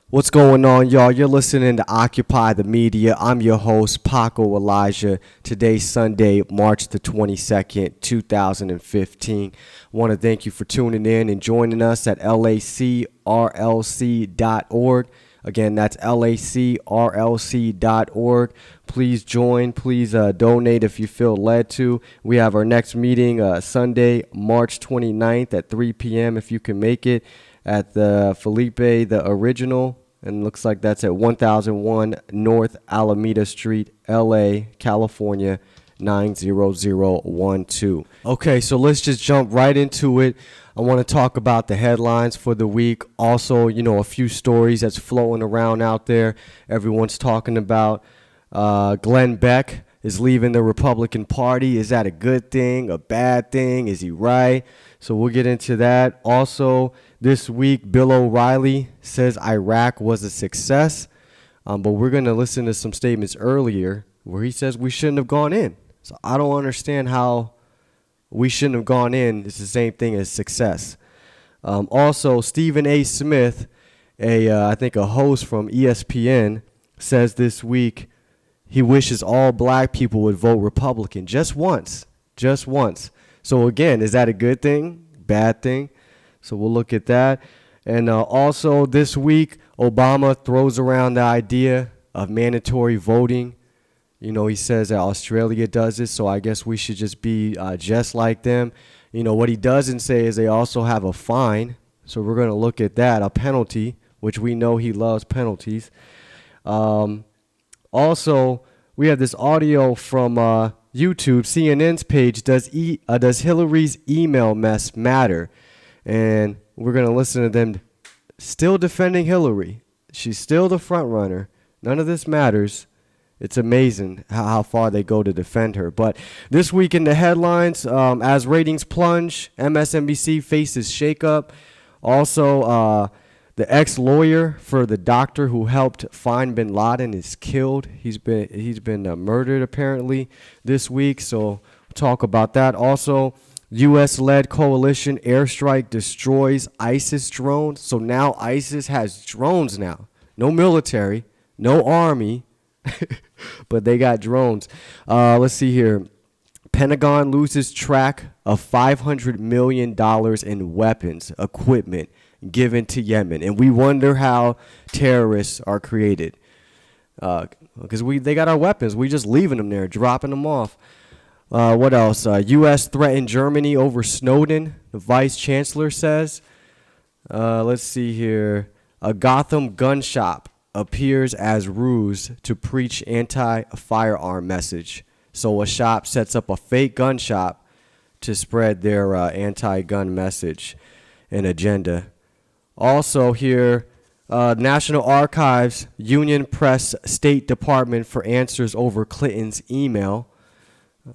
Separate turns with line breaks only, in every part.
What's going on, y'all? You're listening to Occupy the Media. I'm your host, Paco Elijah. Today's Sunday, March the 22nd, 2015. I want to thank you for tuning in and joining us at lacrlc.org. Again, that's lacrlc.org. Please join. Please donate if you feel led to. We have our next meeting Sunday, March 29th at 3 p.m. if you can make it, at the Felipe the Original, and looks like that's at 1001 North Alameda Street, LA, California, 90012. Okay, so let's just jump right into it. I want to talk about the headlines for the week. Also, a few stories that's floating around out there. Everyone's talking about Glenn Beck is leaving the Republican Party. Is that a good thing, a bad thing? Is he right? So we'll get into that. Also, this week, Bill O'Reilly says Iraq was a success, but we're going to listen to some statements earlier where he says we shouldn't have gone in. So I don't understand how we shouldn't have gone in. It's the same thing as success. Also, Stephen A. Smith, I think a host from ESPN, says this week he wishes all black people would vote Republican just once. So again, is that a good thing, bad thing? So we'll look at that. And also this week, Obama throws around the idea of mandatory voting. He says that Australia does it, so I guess we should just be just like them. What he doesn't say is they also have a fine. So we're going to look at that, a penalty, which we know he loves penalties. Also, we have this audio from YouTube, CNN's page, does Hillary's email mess matter? And we're going to listen to them still defending Hillary. She's still the front runner. None of this matters. It's amazing how far they go to defend her. But this week in the headlines, as ratings plunge, MSNBC faces shakeup. Also, the ex-lawyer for the doctor who helped find bin Laden is killed. He's been murdered apparently this week. So we'll talk about that. Also, U.S.-led coalition airstrike destroys ISIS drones. So now ISIS has drones now. No military, no army, but they got drones. Let's see here. Pentagon loses track of $500 million in weapons, equipment given to Yemen. And we wonder how terrorists are created. Because they got our weapons. We just leaving them there, dropping them off. What else? U.S. threatened Germany over Snowden, the vice chancellor says. Let's see here. A Gotham gun shop appears as ruse to preach anti-firearm message. So a shop sets up a fake gun shop to spread their anti-gun message and agenda. Also here, National Archives, Union Press, State Department for answers over Clinton's email.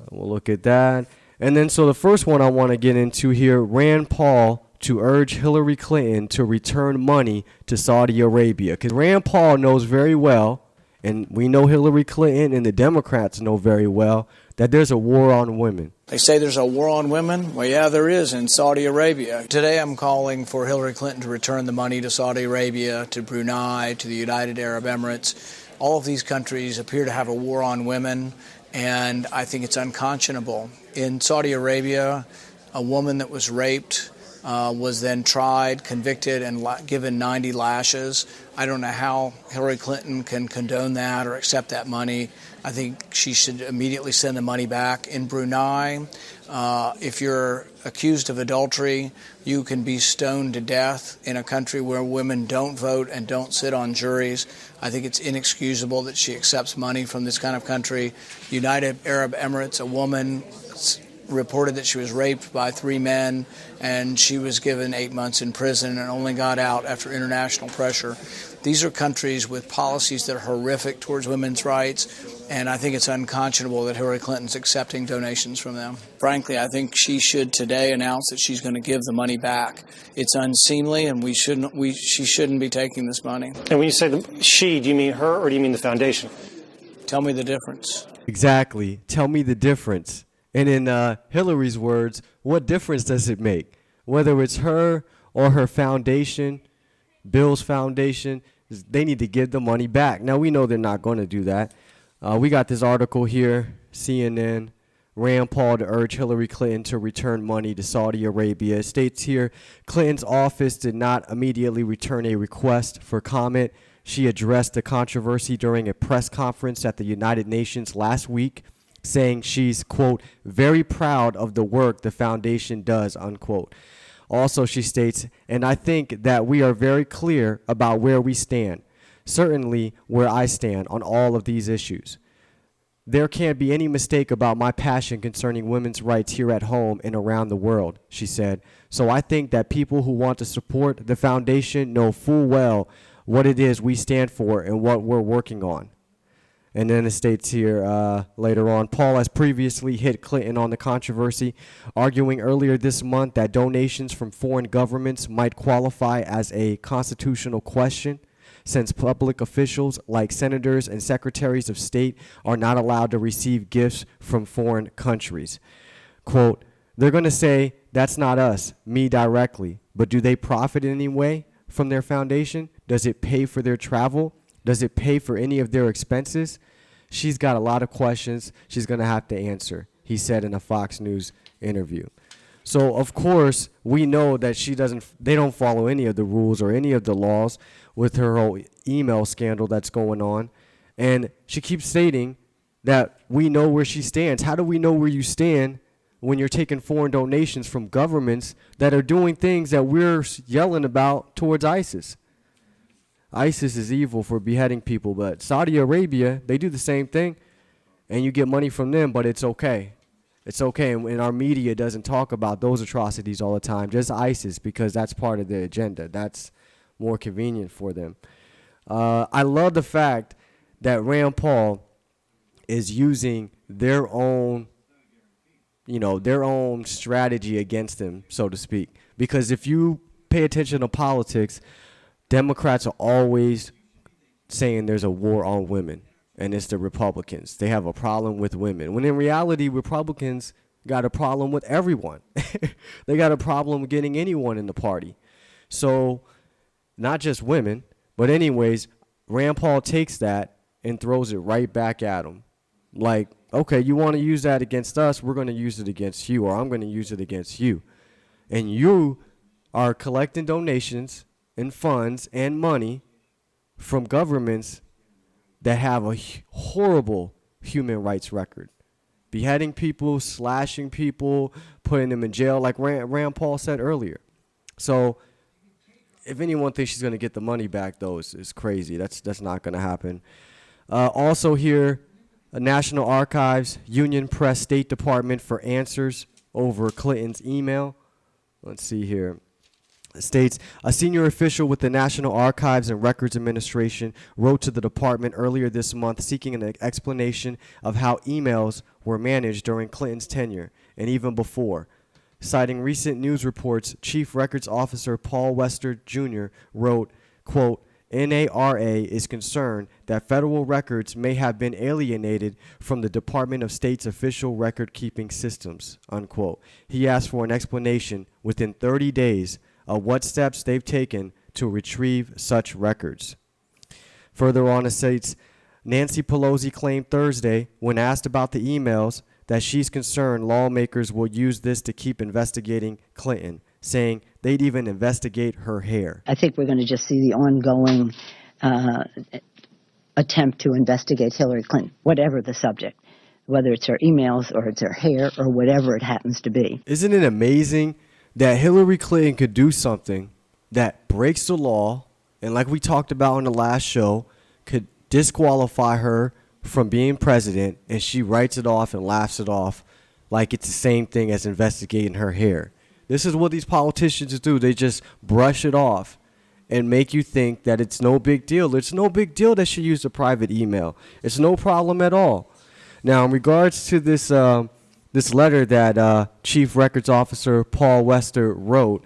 We'll look at that. And then, so the first one I want to get into here, Rand Paul to urge Hillary Clinton to return money to Saudi Arabia. Because Rand Paul knows very well, and we know Hillary Clinton and the Democrats know very well, that there's a war on women.
They say there's a war on women. Well, yeah, there is in Saudi Arabia. Today I'm calling for Hillary Clinton to return the money to Saudi Arabia, to Brunei, to the United Arab Emirates. All of these countries appear to have a war on women, and I think it's unconscionable. In Saudi Arabia, a woman that was raped was then tried, convicted, and given 90 lashes. I don't know how Hillary Clinton can condone that or accept that money. I think she should immediately send the money back. In Brunei, if you're accused of adultery, you can be stoned to death in a country where women don't vote and don't sit on juries. I think it's inexcusable that she accepts money from this kind of country. United Arab Emirates, a woman reported that she was raped by 3 men, and she was given 8 months in prison and only got out after international pressure. These are countries with policies that are horrific towards women's rights, and I think it's unconscionable that Hillary Clinton's accepting donations from them. Frankly, I think she should today announce that she's going to give the money back. It's unseemly, and she shouldn't be taking this money.
And when you say she, do you mean her or do you mean the foundation?
Tell me the difference.
Exactly. Tell me the difference. And in Hillary's words, what difference does it make? Whether it's her or her foundation, Bill's foundation, They need to give the money back. Now, we know they're not going to do that. We got this article here, CNN. Rand Paul to urge Hillary Clinton to return money to Saudi Arabia. It states here, Clinton's office did not immediately return a request for comment. She addressed the controversy during a press conference at the United Nations last week, saying she's, quote, very proud of the work the foundation does, unquote. Also, she states, and I think that we are very clear about where we stand, certainly where I stand on all of these issues. There can't be any mistake about my passion concerning women's rights here at home and around the world, she said. So I think that people who want to support the foundation know full well what it is we stand for and what we're working on. And then it states here later on, Paul has previously hit Clinton on the controversy, arguing earlier this month that donations from foreign governments might qualify as a constitutional question, since public officials like senators and secretaries of state are not allowed to receive gifts from foreign countries. Quote, they're going to say, that's not us, me directly, but do they profit in any way from their foundation? Does it pay for their travel? Does it pay for any of their expenses? She's got a lot of questions she's going to have to answer, he said in a Fox News interview. So, of course, we know that they don't follow any of the rules or any of the laws with her whole email scandal that's going on. And she keeps stating that we know where she stands. How do we know where you stand when you're taking foreign donations from governments that are doing things that we're yelling about towards ISIS? ISIS is evil for beheading people, but Saudi Arabia, they do the same thing, and you get money from them, but it's okay. It's okay, and our media doesn't talk about those atrocities all the time, just ISIS, because that's part of the agenda. That's more convenient for them. I love the fact that Rand Paul is using their own, their own strategy against them, so to speak. Because if you pay attention to politics, Democrats are always saying there's a war on women, and it's the Republicans. They have a problem with women. When in reality, Republicans got a problem with everyone. They got a problem getting anyone in the party. So, not just women, but anyways, Rand Paul takes that and throws it right back at him. Like, okay, you want to use that against us, we're going to use it against you, or I'm going to use it against you. And you are collecting donations and funds and money from governments that have a horrible human rights record. Beheading people, slashing people, putting them in jail, like Rand Paul said earlier. So, if anyone thinks she's going to get the money back, though, it's crazy. That's not going to happen. Also here, National Archives, Union Press, State Department for answers over Clinton's email. Let's see here. It states, a senior official with the National Archives and Records Administration wrote to the department earlier this month seeking an explanation of how emails were managed during Clinton's tenure and even before. Citing recent news reports, Chief Records Officer Paul Wester Jr. wrote, quote, NARA is concerned that federal records may have been alienated from the Department of State's official record-keeping systems, unquote. He asked for an explanation within 30 days of what steps they've taken to retrieve such records. Further on, it states, Nancy Pelosi claimed Thursday, when asked about the emails, that she's concerned lawmakers will use this to keep investigating Clinton, saying they'd even investigate her hair.
I think we're going to just see the ongoing attempt to investigate Hillary Clinton, whatever the subject, whether it's her emails or it's her hair or whatever it happens to be.
Isn't it amazing that Hillary Clinton could do something that breaks the law, and like we talked about in the last show, could disqualify her from being president, and she writes it off and laughs it off like it's the same thing as investigating her hair? This is what these politicians do. They just brush it off and make you think that it's no big deal. It's no big deal that she used a private email. It's no problem at all. Now, in regards to this this letter that Chief Records Officer Paul Wester wrote,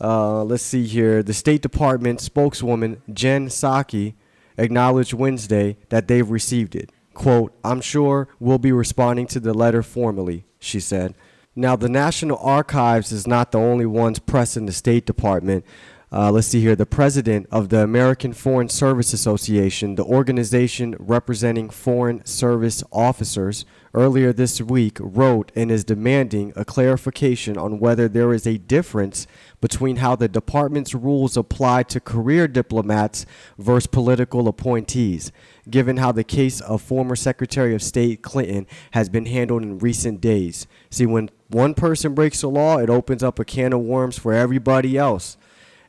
let's see here. The State Department spokeswoman Jen Psaki acknowledged Wednesday that they've received it. Quote, I'm sure we'll be responding to the letter formally, she said. Now, the National Archives is not the only ones pressing the State Department. Let's see here. The president of the American Foreign Service Association, the organization representing foreign service officers, earlier this week wrote and is demanding a clarification on whether there is a difference between how the department's rules apply to career diplomats versus political appointees, given how the case of former Secretary of State Clinton has been handled in recent days. See, when one person breaks the law, it opens up a can of worms for everybody else.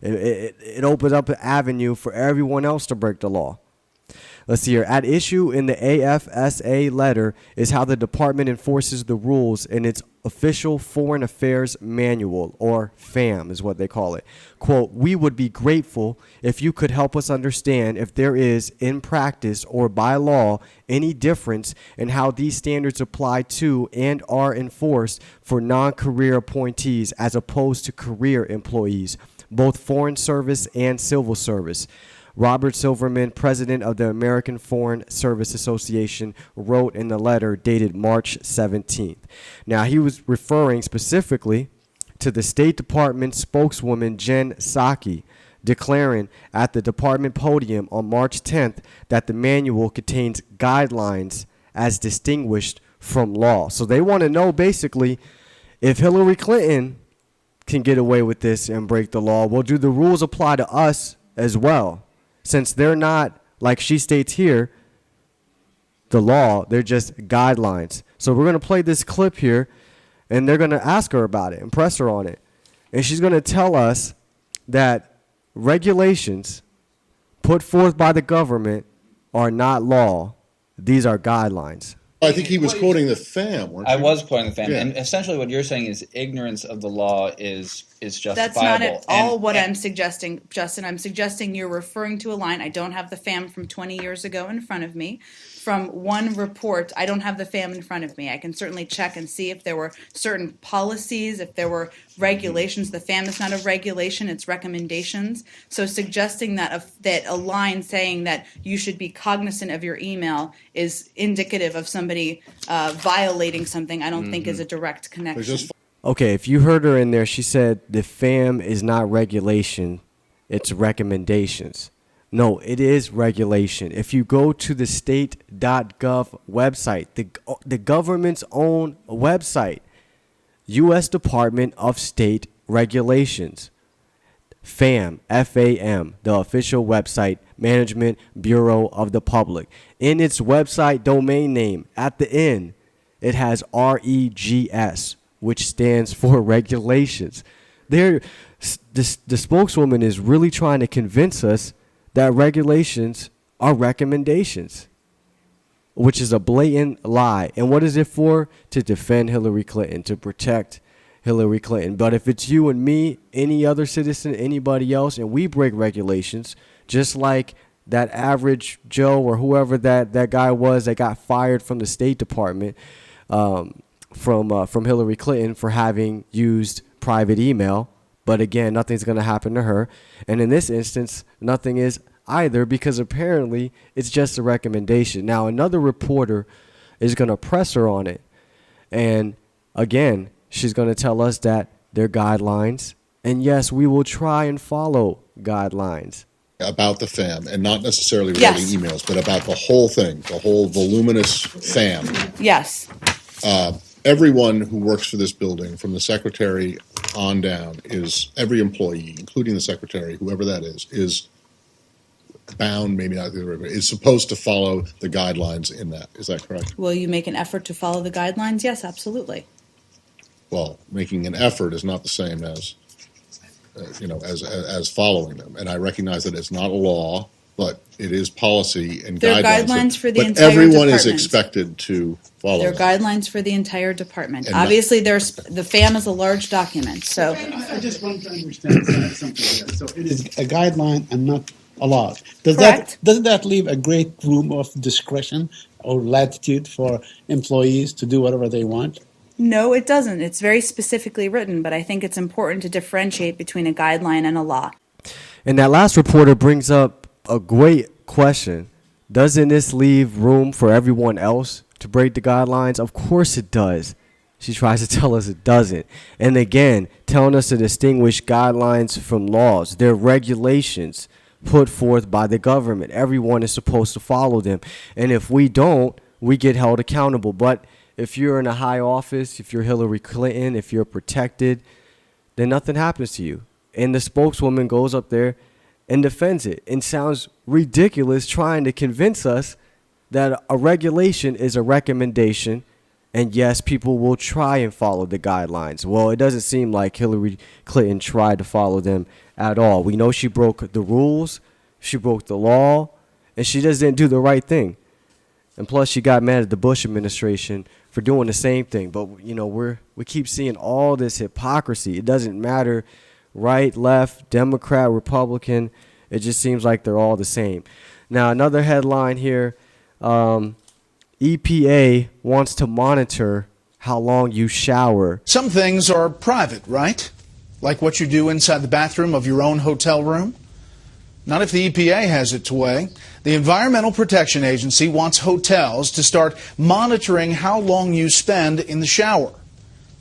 It opens up an avenue for everyone else to break the law. Let's see here. At issue in the AFSA letter is how the department enforces the rules in its official Foreign Affairs Manual, or FAM is what they call it. Quote, "We would be grateful if you could help us understand if there is, in practice or by law, any difference in how these standards apply to and are enforced for non-career appointees as opposed to career employees, both foreign service and civil service." Robert Silverman, president of the American Foreign Service Association, wrote in the letter dated March 17th. Now, he was referring specifically to the State Department spokeswoman Jen Psaki, declaring at the department podium on March 10th that the manual contains guidelines as distinguished from law. So they want to know basically if Hillary Clinton can get away with this and break the law, well, do the rules apply to us as well? Since they're not, like she states here, the law, they're just guidelines. So we're going to play this clip here, and they're going to ask her about it and press her on it. And she's going to tell us that regulations put forth by the government are not law. These are guidelines.
I think he was quoting the FAM, weren't you?
I was quoting the FAM,
Yeah.
and essentially what you're saying is ignorance of the law is justifiable.
That's not at all what I'm suggesting, Justin. I'm suggesting you're referring to a line. I don't have the FAM from 20 years ago in front of me. From one report, I don't have the FAM in front of me. I can certainly check and see if there were certain policies, if there were regulations. The FAM is not a regulation, it's recommendations. So suggesting that a line saying that you should be cognizant of your email is indicative of somebody violating something, I don't think is a direct connection.
Okay, if you heard her in there, she said the FAM is not regulation, it's recommendations. No, it is regulation. If you go to the state.gov website, the government's own website, U.S. Department of State Regulations, FAM, F-A-M, the official website, Management Bureau of the Public. In its website domain name, at the end, it has REGS, which stands for regulations. The spokeswoman is really trying to convince us that regulations are recommendations, which is a blatant lie. And what is it for? To defend Hillary Clinton, to protect Hillary Clinton. But if it's you and me, any other citizen, anybody else, and we break regulations, just like that average Joe or whoever that guy was that got fired from the State Department from Hillary Clinton for having used private email. But again, nothing's going to happen to her. And in this instance, nothing is either, because apparently it's just a recommendation. Now, another reporter is going to press her on it. And again, she's going to tell us that they're guidelines. And yes, we will try and follow guidelines.
About the FAM, and not necessarily relating emails, but about the whole thing, the whole voluminous FAM.
Yes.
Everyone who works for this building, from the secretary on down, every employee, including the secretary, whoever that is bound, maybe not, is supposed to follow the guidelines in that. Is that correct?
Will you make an effort to follow the guidelines? Yes, absolutely.
Well, making an effort is not the same as, as following them. And I recognize that it's not a law, but it is policy and
There are
guidelines.
guidelines for the
but
entire
everyone is
department.
expected to follow
There are
them.
guidelines for the entire department.
And
Obviously, the FAM is a large document, so
I just want to understand something here. So it is a guideline and not a law.
Correct.
Doesn't that leave a great room of discretion or latitude for employees to do whatever they want?
no, it doesn't. It's very specifically written, but I think it's important to differentiate between a guideline and a law.
And that last reporter brings up a great question. Doesn't this leave room for everyone else to break the guidelines? Of course it does. She tries to tell us it doesn't. And again, telling us to distinguish guidelines from laws. They're regulations put forth by the government. Everyone is supposed to follow them. And if we don't, we get held accountable. But if you're in a high office, if you're Hillary Clinton, if you're protected, then nothing happens to you. And the spokeswoman goes up there and defends it and sounds ridiculous, trying to convince us that a regulation is a recommendation. And yes, people will try and follow the guidelines. Well, it doesn't seem like Hillary Clinton tried to follow them at all. We know she broke the rules, she broke the law, and she just didn't do the right thing. And plus, she got mad at the Bush administration for doing the same thing. But, you know, we keep seeing all this hypocrisy. It doesn't matter right, left, Democrat, Republican. It just seems like they're all the same. Now, another headline here. EPA wants to monitor how long you shower.
Some things are private, right? Like what you do inside the bathroom of your own hotel room? Not if the EPA has its way. The Environmental Protection Agency wants hotels to start monitoring how long you spend in the shower.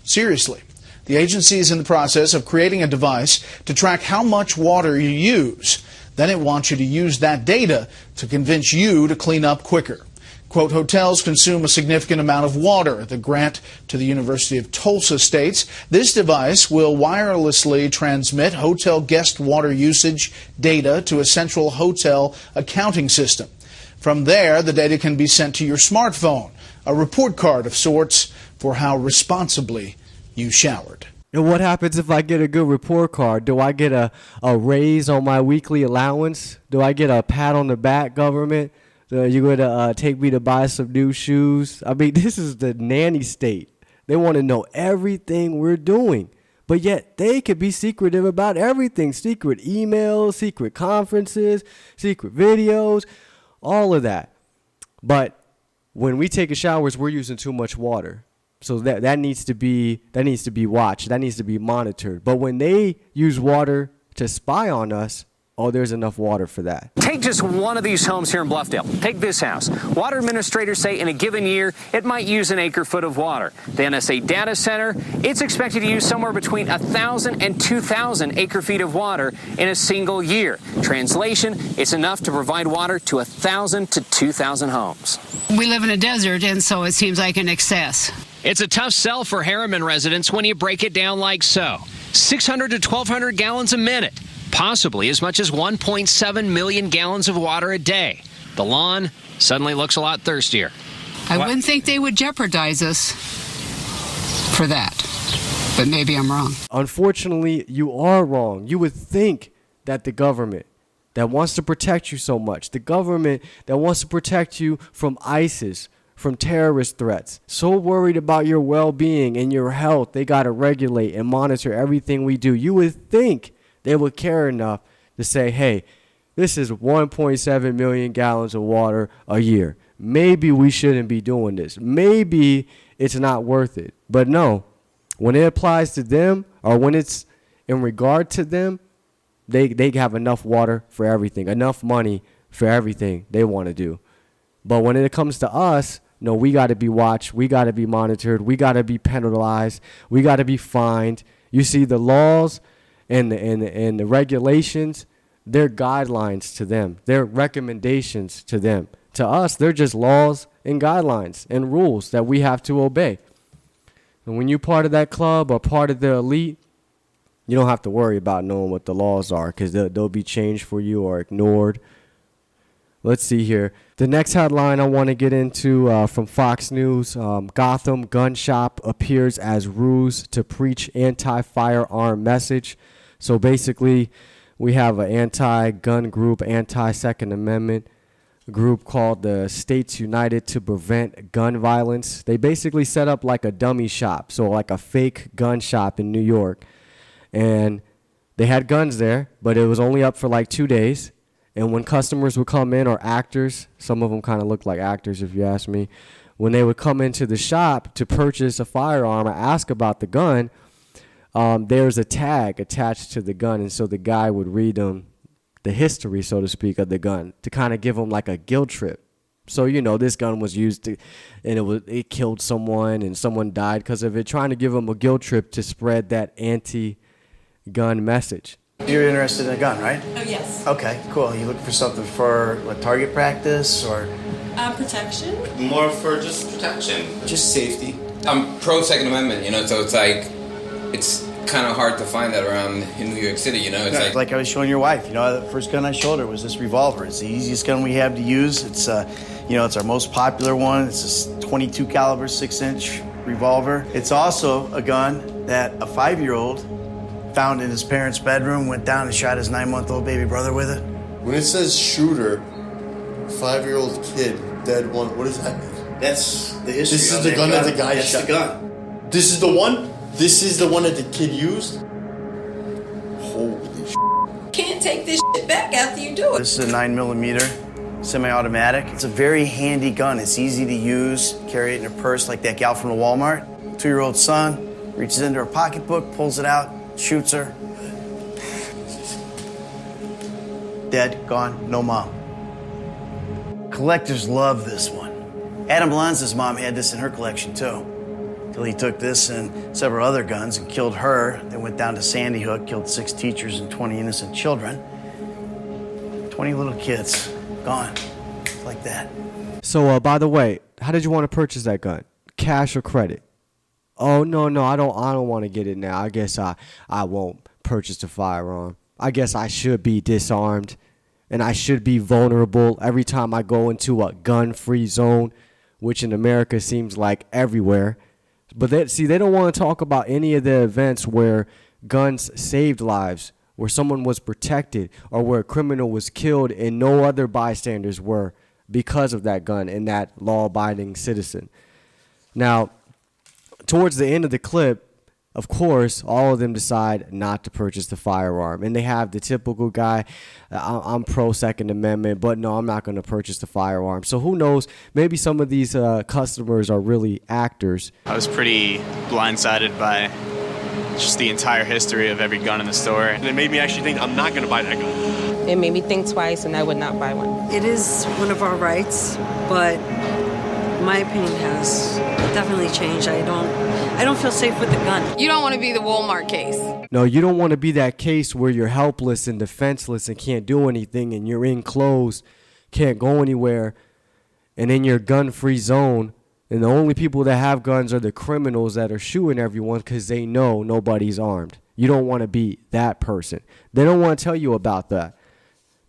Seriously. The agency is in the process of creating a device to track how much water you use. Then it wants you to use that data to convince you to clean up quicker. Quote, hotels consume a significant amount of water. The grant to the University of Tulsa states this device will wirelessly transmit hotel guest water usage data to a central hotel accounting system. From there, the data can be sent to your smartphone, a report card of sorts for how responsibly you showered.
And what happens if I get a good report card? Do I get a raise on my weekly allowance? Do I get a pat on the back, government? You're going to take me to buy some new shoes? I mean, this is the nanny state. They want to know everything we're doing. But yet they could be secretive about everything. Secret emails, secret conferences, secret videos, all of that. But when we take a showers, we're using too much water. So that needs to be watched. That needs to be monitored. But when they use water to spy on us, oh, there's enough water for that.
Take just one of these homes here in Bluffdale. Take this house. Water administrators say in a given year, it might use an acre-foot of water. The NSA data center, it's expected to use somewhere between 1,000 and 2,000 acre-feet of water in a single year. Translation, it's enough to provide water to 1,000 to 2,000 homes.
We live in a desert, and so it seems like an excess.
It's a tough sell for Harriman residents when you break it down like so. 600 to 1,200 gallons a minute. Possibly as much as 1.7 million gallons of water a day. The lawn suddenly looks a lot thirstier.
I wouldn't think they would jeopardize us for that, but maybe I'm wrong.
Unfortunately, you are wrong. You would think that the government that wants to protect you so much, the government that wants to protect you from ISIS, from terrorist threats, so worried about your well-being and your health, they got to regulate and monitor everything we do. You would think they would care enough to say, hey, this is 1.7 million gallons of water a year. Maybe we shouldn't be doing this. Maybe it's not worth it. But no, when it applies to them or when it's in regard to them, they have enough water for everything, enough money for everything they want to do. But when it comes to us, no, we got to be watched. We got to be monitored. We got to be penalized. We got to be fined. You see, the laws and the regulations, they're guidelines to them. They're recommendations to them. To us, they're just laws and guidelines and rules that we have to obey. And when you're part of that club or part of the elite, you don't have to worry about knowing what the laws are because they'll be changed for you or ignored. Let's see here. The next headline I want to get into from Fox News, Gotham gun shop appears as ruse to preach anti-firearm message. So basically, we have an anti-gun group, anti-Second Amendment group called the States United to Prevent Gun Violence. They basically set up like a dummy shop, so like a fake gun shop in New York. And they had guns there, but it was only up for like 2 days. And when customers would come in, or actors, some of them kind of look like actors if you ask me, when they would come into the shop to purchase a firearm or ask about the gun, there's a tag attached to the gun. And so the guy would read them the history, so to speak, of the gun to kind of give them like a guilt trip. So, this gun was used and it killed someone and someone died because of it, trying to give them a guilt trip to spread that anti-gun message.
You're interested in a gun, right?
Oh, yes.
Okay, cool. You looking for something for target practice or?
Protection?
More for just protection.
Just safety.
I'm pro Second Amendment, so it's like, it's kind of hard to find that around in New York City, It's
like I was showing your wife, the first gun I showed her was this revolver. It's the easiest gun we have to use. It's, it's our most popular one. It's a 22 caliber 6-inch revolver. It's also a gun that a 5-year-old found in his parents' bedroom, went down and shot his 9-month-old baby brother with it.
When it says shooter, 5-year-old kid, dead one, what does that mean?
That's the history.
This is the gun that the guy
That's
shot.
the gun.
This is the one? This is the one that the kid used? Holy shit.
Can't take this shit back after you do it.
This is a 9mm semi-automatic. It's a very handy gun. It's easy to use. Carry it in a purse like that gal from the Walmart. 2-year-old son reaches into her pocketbook, pulls it out, shoots her. Dead, gone, no mom. Collectors love this one. Adam Lanza's mom had this in her collection too. Till he took this and several other guns and killed her. Then went down to Sandy Hook, killed 6 teachers and 20 innocent children. 20 little kids, gone, like that.
So, by the way, how did you want to purchase that gun? Cash or credit? Oh, no, I don't want to get it now. I guess I won't purchase the firearm. I guess I should be disarmed and I should be vulnerable every time I go into a gun-free zone, which in America seems like everywhere. But they don't want to talk about any of the events where guns saved lives, where someone was protected, or where a criminal was killed and no other bystanders were because of that gun and that law-abiding citizen. Now, towards the end of the clip, of course, all of them decide not to purchase the firearm. And they have the typical guy, I'm pro Second Amendment, but no, I'm not going to purchase the firearm. So who knows, maybe some of these customers are really actors.
I was pretty blindsided by just the entire history of every gun in the store.
And it made me actually think I'm not going to buy that gun.
It made me think twice, and I would not buy one.
It is one of our rights, but my opinion has definitely changed. I don't feel safe with the gun.
You don't want to be the Walmart case.
No, you don't want to be that case where you're helpless and defenseless and can't do anything and you're in clothes, can't go anywhere, and in your gun-free zone, and the only people that have guns are the criminals that are shooting everyone because they know nobody's armed. You don't want to be that person. They don't want to tell you about that.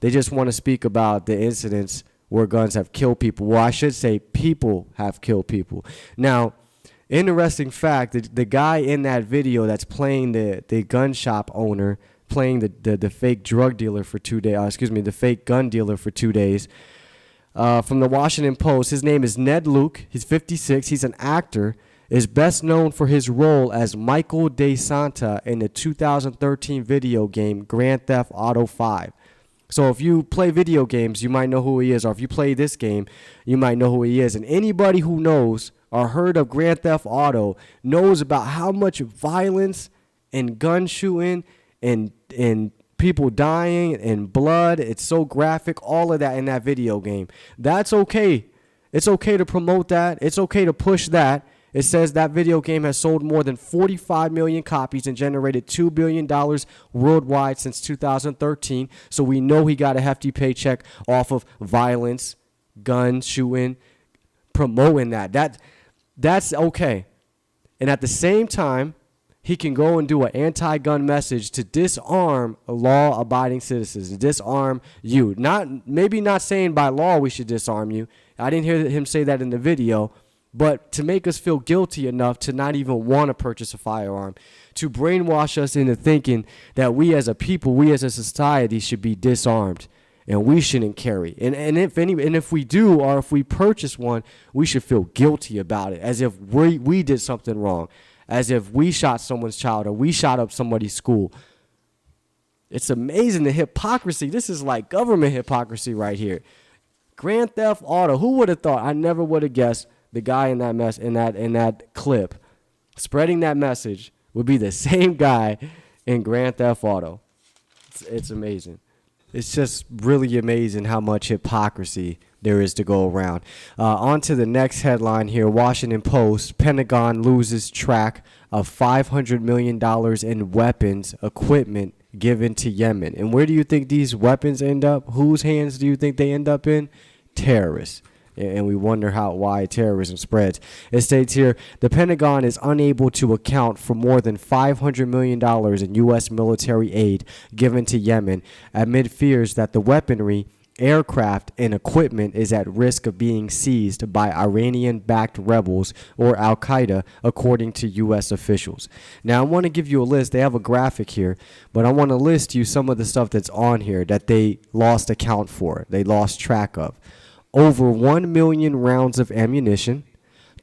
They just want to speak about the incidents where guns have killed people. Well, I should say people have killed people. Now, interesting fact, the guy in that video that's playing the gun shop owner, playing the fake drug dealer for 2 days, the fake gun dealer for 2 days, from the Washington Post, his name is Ned Luke. He's 56. He's an actor. Is best known for his role as Michael DeSanta in the 2013 video game Grand Theft Auto 5. So if you play video games, you might know who he is. Or if you play this game, you might know who he is. And anybody who knows or heard of Grand Theft Auto knows about how much violence and gun shooting and people dying and blood. It's so graphic, all of that in that video game. That's okay. It's okay to promote that. It's okay to push that. It says that video game has sold more than 45 million copies and generated $2 billion worldwide since 2013. So we know he got a hefty paycheck off of violence, gun shooting, promoting that. That's okay. And at the same time, he can go and do an anti-gun message to disarm law-abiding citizens, to disarm you. Maybe not saying by law we should disarm you. I didn't hear him say that in the video. But to make us feel guilty enough to not even want to purchase a firearm, to brainwash us into thinking that we as a people, we as a society should be disarmed and we shouldn't carry. And if we do, or if we purchase one, we should feel guilty about it, as if we did something wrong, as if we shot someone's child or we shot up somebody's school. It's amazing the hypocrisy. This is like government hypocrisy right here. Grand Theft Auto. Who would have thought? I never would have guessed. The guy in that clip spreading that message would be the same guy in Grand Theft Auto. It's amazing. It's just really amazing how much hypocrisy there is to go around. On to the next headline here. Washington Post, Pentagon loses track of $500 million in weapons equipment given to Yemen. And where do you think these weapons end up? Whose hands do you think they end up in? Terrorists. And we wonder why terrorism spreads. It states here, the Pentagon is unable to account for more than $500 million in U.S. military aid given to Yemen amid fears that the weaponry, aircraft, and equipment is at risk of being seized by Iranian-backed rebels or Al-Qaeda, according to U.S. officials. Now, I want to give you a list. They have a graphic here, but I want to list you some of the stuff that's on here that they lost account for, they lost track of. Over 1 million rounds of ammunition,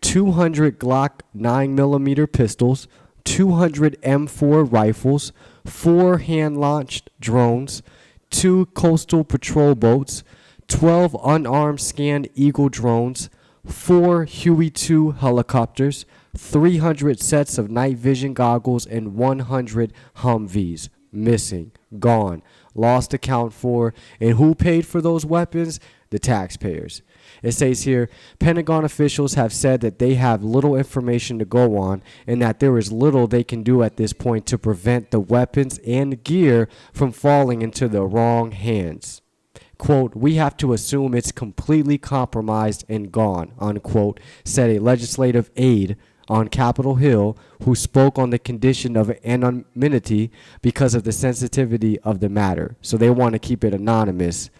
200 Glock 9mm pistols, 200 M4 rifles, 4 hand-launched drones, 2 coastal patrol boats, 12 unarmed scanned Eagle drones, 4 Huey-2 helicopters, 300 sets of night vision goggles, and 100 Humvees. Missing, gone, lost account for. And who paid for those weapons? The taxpayers. It says here, Pentagon officials have said that they have little information to go on and that there is little they can do at this point to prevent the weapons and gear from falling into the wrong hands. Quote, we have to assume it's completely compromised and gone, unquote, said a legislative aide on Capitol Hill who spoke on the condition of anonymity because of the sensitivity of the matter. So they want to keep it anonymous.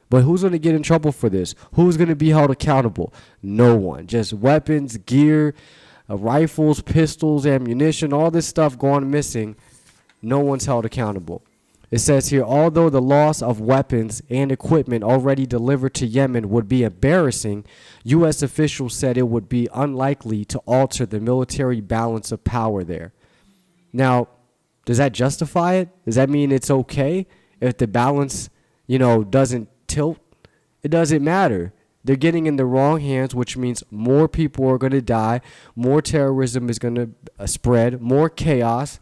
But who's going to get in trouble for this? Who's going to be held accountable? No one. Just weapons, gear, rifles, pistols, ammunition, all this stuff going missing. No one's held accountable. It says here, although the loss of weapons and equipment already delivered to Yemen would be embarrassing, U.S. officials said it would be unlikely to alter the military balance of power there. Now, does that justify it? Does that mean it's okay if the balance, doesn't tilt? It doesn't matter. They're getting in the wrong hands, which means more people are going to die, more terrorism is going to spread, more chaos.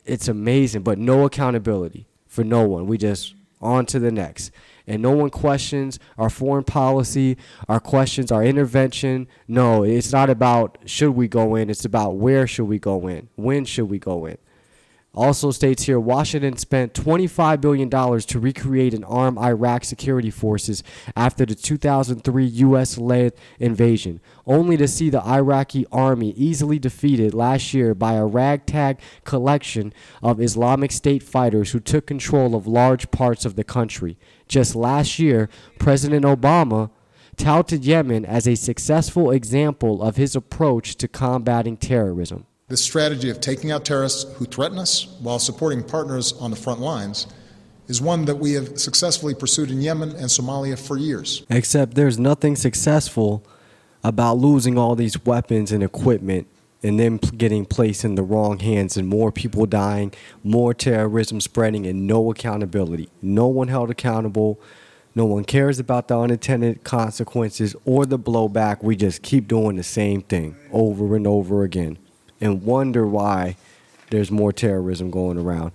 It's amazing, but no accountability for no one. We just on to the next. And no one questions our foreign policy, our questions, our intervention. No, it's not about should we go in. It's about where should we go in? When should we go in? Also states here, Washington spent $25 billion to recreate and arm Iraq security forces after the 2003 U.S.-led invasion, only to see the Iraqi army easily defeated last year by a ragtag collection of Islamic State fighters who took control of large parts of the country. Just last year, President Obama touted Yemen as a successful example of his approach to combating terrorism.
This strategy of taking out terrorists who threaten us while supporting partners on the front lines is one that we have successfully pursued in Yemen and Somalia for years.
Except there's nothing successful about losing all these weapons and equipment and them getting placed in the wrong hands and more people dying, more terrorism spreading, and no accountability. No one held accountable. No one cares about the unintended consequences or the blowback. We just keep doing the same thing over and over again and wonder why there's more terrorism going around.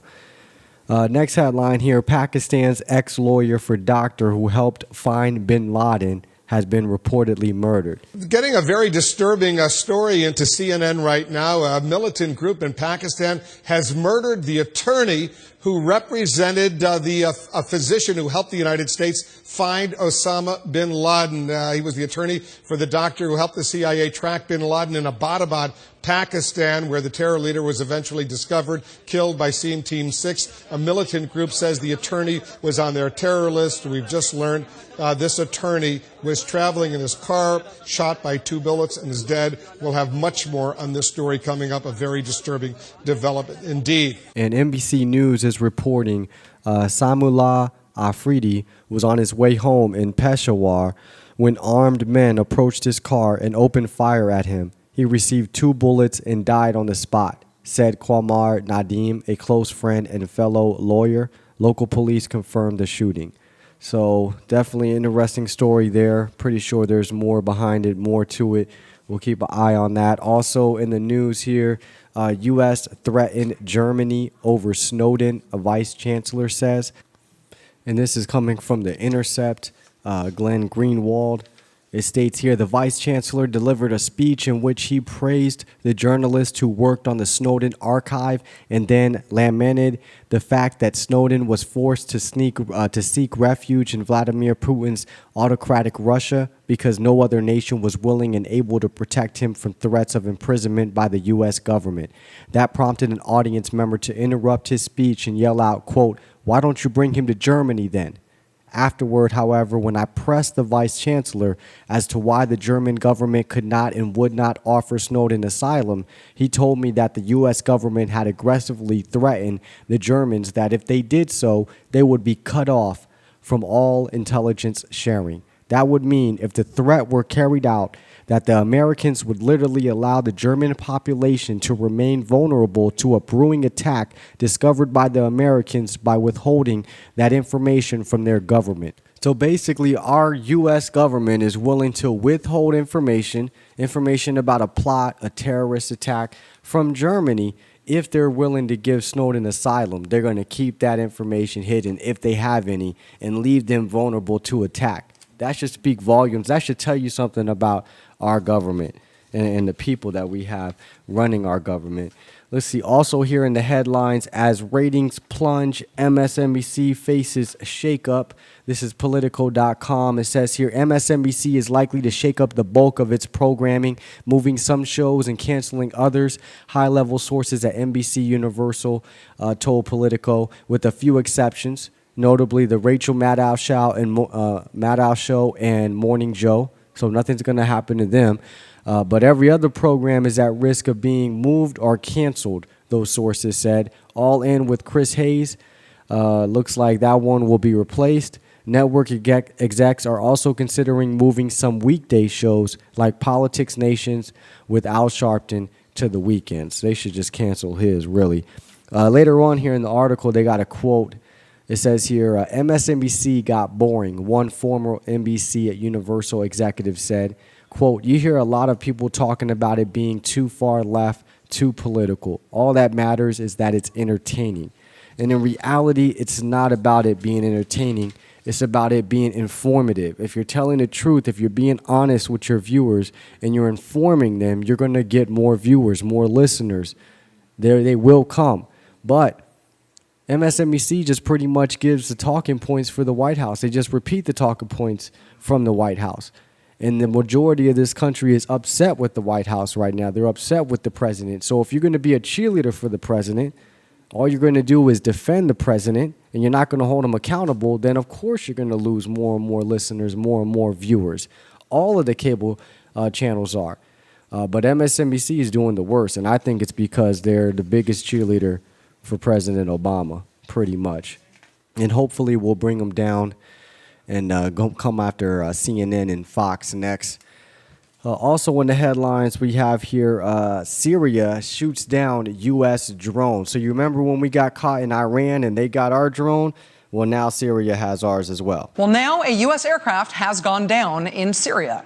Next headline here, Pakistan's ex-lawyer for doctor who helped find bin Laden has been reportedly murdered.
Getting a very disturbing story into CNN right now. A militant group in Pakistan has murdered the attorney who represented a physician who helped the United States find Osama bin Laden. He was the attorney for the doctor who helped the CIA track bin Laden in Abbottabad, Pakistan, where the terror leader was eventually discovered, killed by SEAM Team 6. A militant group says the attorney was on their terror list. We've just learned this attorney was traveling in his car, shot by 2 bullets, and is dead. We'll have much more on this story coming up, a very disturbing development indeed.
And NBC News is reporting Samullah Afridi was on his way home in Peshawar when armed men approached his car and opened fire at him. He received 2 bullets and died on the spot, said Qamar Nadeem, a close friend and fellow lawyer. Local police confirmed the shooting. So definitely an interesting story there. Pretty sure there's more behind it, more to it. We'll keep an eye on that. Also in the news here, U.S. threatened Germany over Snowden, a vice chancellor says. And this is coming from The Intercept, Glenn Greenwald. It states here, the vice chancellor delivered a speech in which he praised the journalist who worked on the Snowden archive and then lamented the fact that Snowden was forced to seek refuge in Vladimir Putin's autocratic Russia because no other nation was willing and able to protect him from threats of imprisonment by the U.S. government. That prompted an audience member to interrupt his speech and yell out, quote, "Why don't you bring him to Germany then?" Afterward, however, when I pressed the vice chancellor as to why the German government could not and would not offer Snowden asylum, he told me that the U.S. government had aggressively threatened the Germans that if they did so, they would be cut off from all intelligence sharing. That would mean if the threat were carried out, that the Americans would literally allow the German population to remain vulnerable to a brewing attack discovered by the Americans by withholding that information from their government. So basically, our U.S. government is willing to withhold information about a plot, a terrorist attack from Germany. If they're willing to give Snowden asylum, they're going to keep that information hidden, if they have any, and leave them vulnerable to attack. That should speak volumes. That should tell you something about our government and the people that we have running our government. Let's see. Also here in the headlines, as ratings plunge, MSNBC faces shakeup. This is Politico.com. It says here, MSNBC is likely to shake up the bulk of its programming, moving some shows and canceling others. High-level sources at NBC Universal told Politico, with a few exceptions, notably the Rachel Maddow Show and Morning Joe. So nothing's going to happen to them. But every other program is at risk of being moved or canceled, those sources said. All In with Chris Hayes. Looks like that one will be replaced. Network execs are also considering moving some weekday shows like Politics Nations with Al Sharpton to the weekends. They should just cancel his, really. Later on here in the article, they got a quote. It says here, MSNBC got boring, one former NBC at Universal executive said. Quote, you hear a lot of people talking about it being too far left, too political. All that matters is that it's entertaining. And in reality, it's not about it being entertaining. It's about it being informative. If you're telling the truth, if you're being honest with your viewers and you're informing them, you're going to get more viewers, more listeners. They will come. But MSNBC just pretty much gives the talking points for the White House. They just repeat the talking points from the White House. And the majority of this country is upset with the White House right now. They're upset with the president. So if you're going to be a cheerleader for the president, all you're going to do is defend the president, and you're not going to hold him accountable, then of course you're going to lose more and more listeners, more and more viewers. All of the cable channels are. But MSNBC is doing the worst, and I think it's because they're the biggest cheerleader for President Obama, pretty much. And hopefully we'll bring them down and come after CNN and Fox next. Also in the headlines we have here, Syria shoots down U.S. drone. So you remember when we got caught in Iran and they got our drone? Well, now Syria has ours as well.
Well, now a U.S. aircraft has gone down in Syria.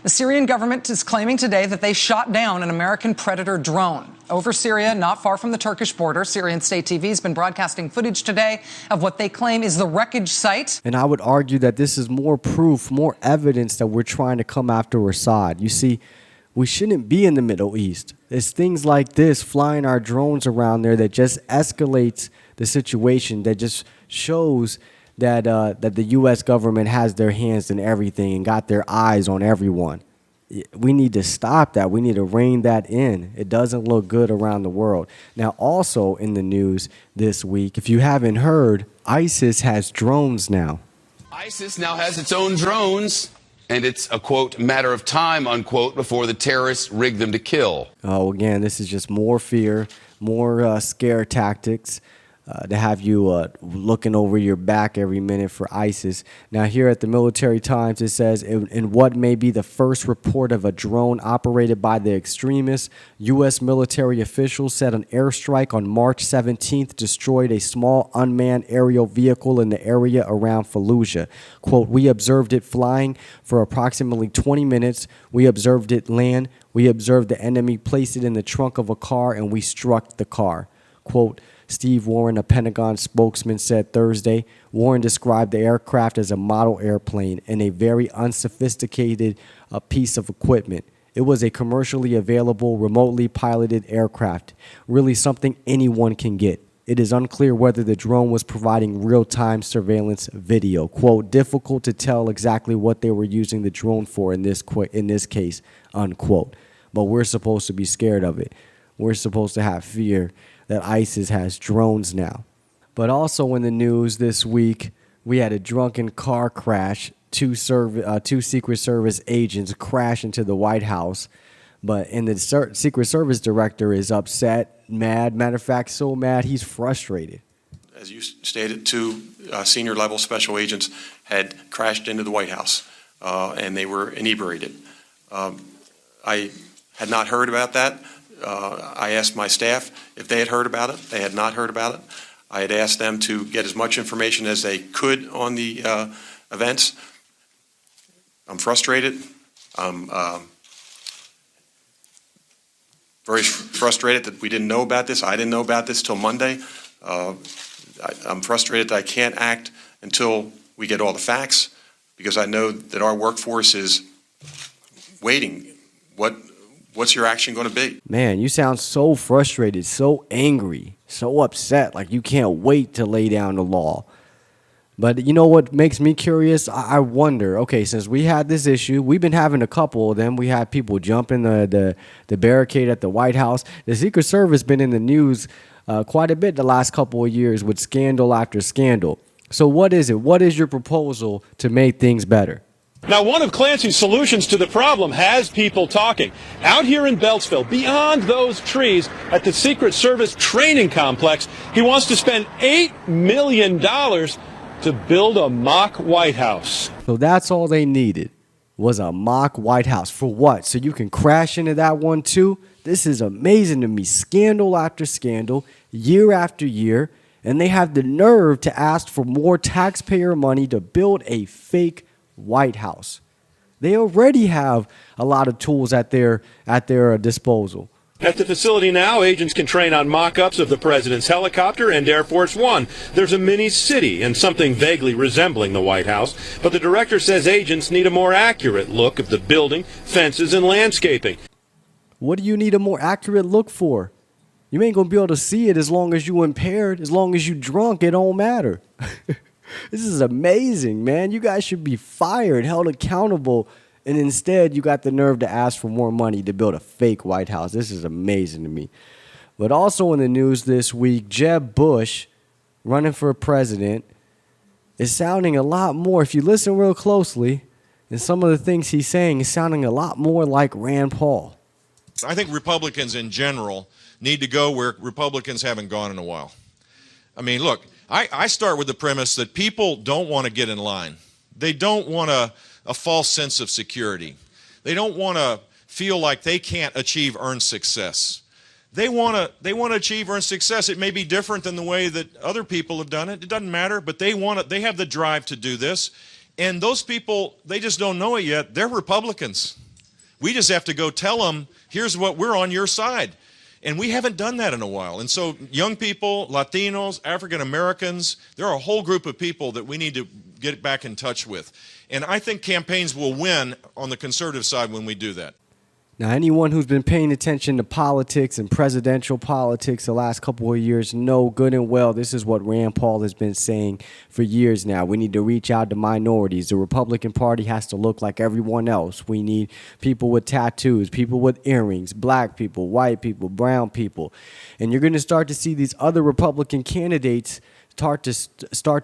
The Syrian government is claiming today that they shot down an American Predator drone over Syria, not far from the Turkish border. Syrian state TV has been broadcasting footage today of what they claim is the wreckage site.
And I would argue that this is more proof, more evidence that we're trying to come after Assad. You see, we shouldn't be in the Middle East. It's things like this, flying our drones around there, that just escalates the situation, that just shows that the U.S. government has their hands in everything and got their eyes on everyone. We need to stop that. We need to rein that in. It doesn't look good around the world. Now, also in the news this week, if you haven't heard, ISIS has drones now.
ISIS now has its own drones, and it's a, quote, matter of time, unquote, before the terrorists rig them to kill.
Oh, again, this is just more fear, more scare tactics. To have you looking over your back every minute for ISIS. Now, here at the Military Times, it says, in what may be the first report of a drone operated by the extremists, U.S. military officials said an airstrike on March 17th destroyed a small unmanned aerial vehicle in the area around Fallujah. Quote, we observed it flying for approximately 20 minutes. We observed it land. We observed the enemy place it in the trunk of a car, and we struck the car. Quote, Steve Warren, a Pentagon spokesman, said Thursday. Warren described the aircraft as a model airplane and a very unsophisticated piece of equipment. It was a commercially available, remotely piloted aircraft, really something anyone can get. It is unclear whether the drone was providing real-time surveillance video. Quote, difficult to tell exactly what they were using the drone for in this case, unquote. But we're supposed to be scared of it. We're supposed to have fear that ISIS has drones now. But also in the news this week, we had a drunken car crash. Two Secret Service agents crash into the White House. And the Secret Service director is upset, mad. Matter of fact, so mad he's frustrated.
As you stated, two senior level special agents had crashed into the White House and they were inebriated. I had not heard about that. I asked my staff if they had heard about it. They had not heard about it. I had asked them to get as much information as they could on the events. I'm frustrated. I'm very frustrated that we didn't know about this. I didn't know about this till Monday. I'm frustrated that I can't act until we get all the facts, because I know that our workforce is waiting. What's your action going to be?
Man, you sound so frustrated, so angry, so upset, like you can't wait to lay down the law. But you know what makes me curious? I wonder, okay, since we had this issue, we've been having a couple of them. We had people jumping the barricade at the White House. The Secret Service been in the news quite a bit the last couple of years with scandal after scandal. So what is it? What is your proposal to make things better?
Now, one of Clancy's solutions to the problem has people talking. Out here in Beltsville, beyond those trees at the Secret Service training complex, he wants to spend $8 million to build a mock White House.
So that's all they needed, was a mock White House. For what? So you can crash into that one too? This is amazing to me. Scandal after scandal, year after year, and they have the nerve to ask for more taxpayer money to build a fake White House. They already have a lot of tools at their disposal.
At the facility now, agents can train on mock-ups of the president's helicopter and Air Force One. There's a mini city and something vaguely resembling the White House, but the director says agents need a more accurate look of the building, fences, and landscaping.
What do you need a more accurate look for? You ain't gonna be able to see it as long as you impaired, as long as you drunk, it don't matter. This is amazing, man. You guys should be fired, held accountable. And instead, you got the nerve to ask for more money to build a fake White House. This is amazing to me. But also in the news this week, Jeb Bush, running for president, is sounding a lot more, if you listen real closely, and some of the things he's saying is sounding a lot more like Rand Paul.
I think Republicans in general need to go where Republicans haven't gone in a while. I mean, look, I start with the premise that people don't want to get in line. They don't want a false sense of security. They don't want to feel like they can't achieve earned success. They want to achieve earned success. It may be different than the way that other people have done it. It doesn't matter, but they have the drive to do this. And those people, they just don't know it yet. They're Republicans. We just have to go tell them, here's what, we're on your side. And we haven't done that in a while. And so young people, Latinos, African Americans, there are a whole group of people that we need to get back in touch with. And I think campaigns will win on the conservative side when we do that.
Now, anyone who's been paying attention to politics and presidential politics the last couple of years know good and well this is what Rand Paul has been saying for years now. We need to reach out to minorities. The Republican Party has to look like everyone else. We need people with tattoos, people with earrings, black people, white people, brown people. And you're going to start to see these other Republican candidates start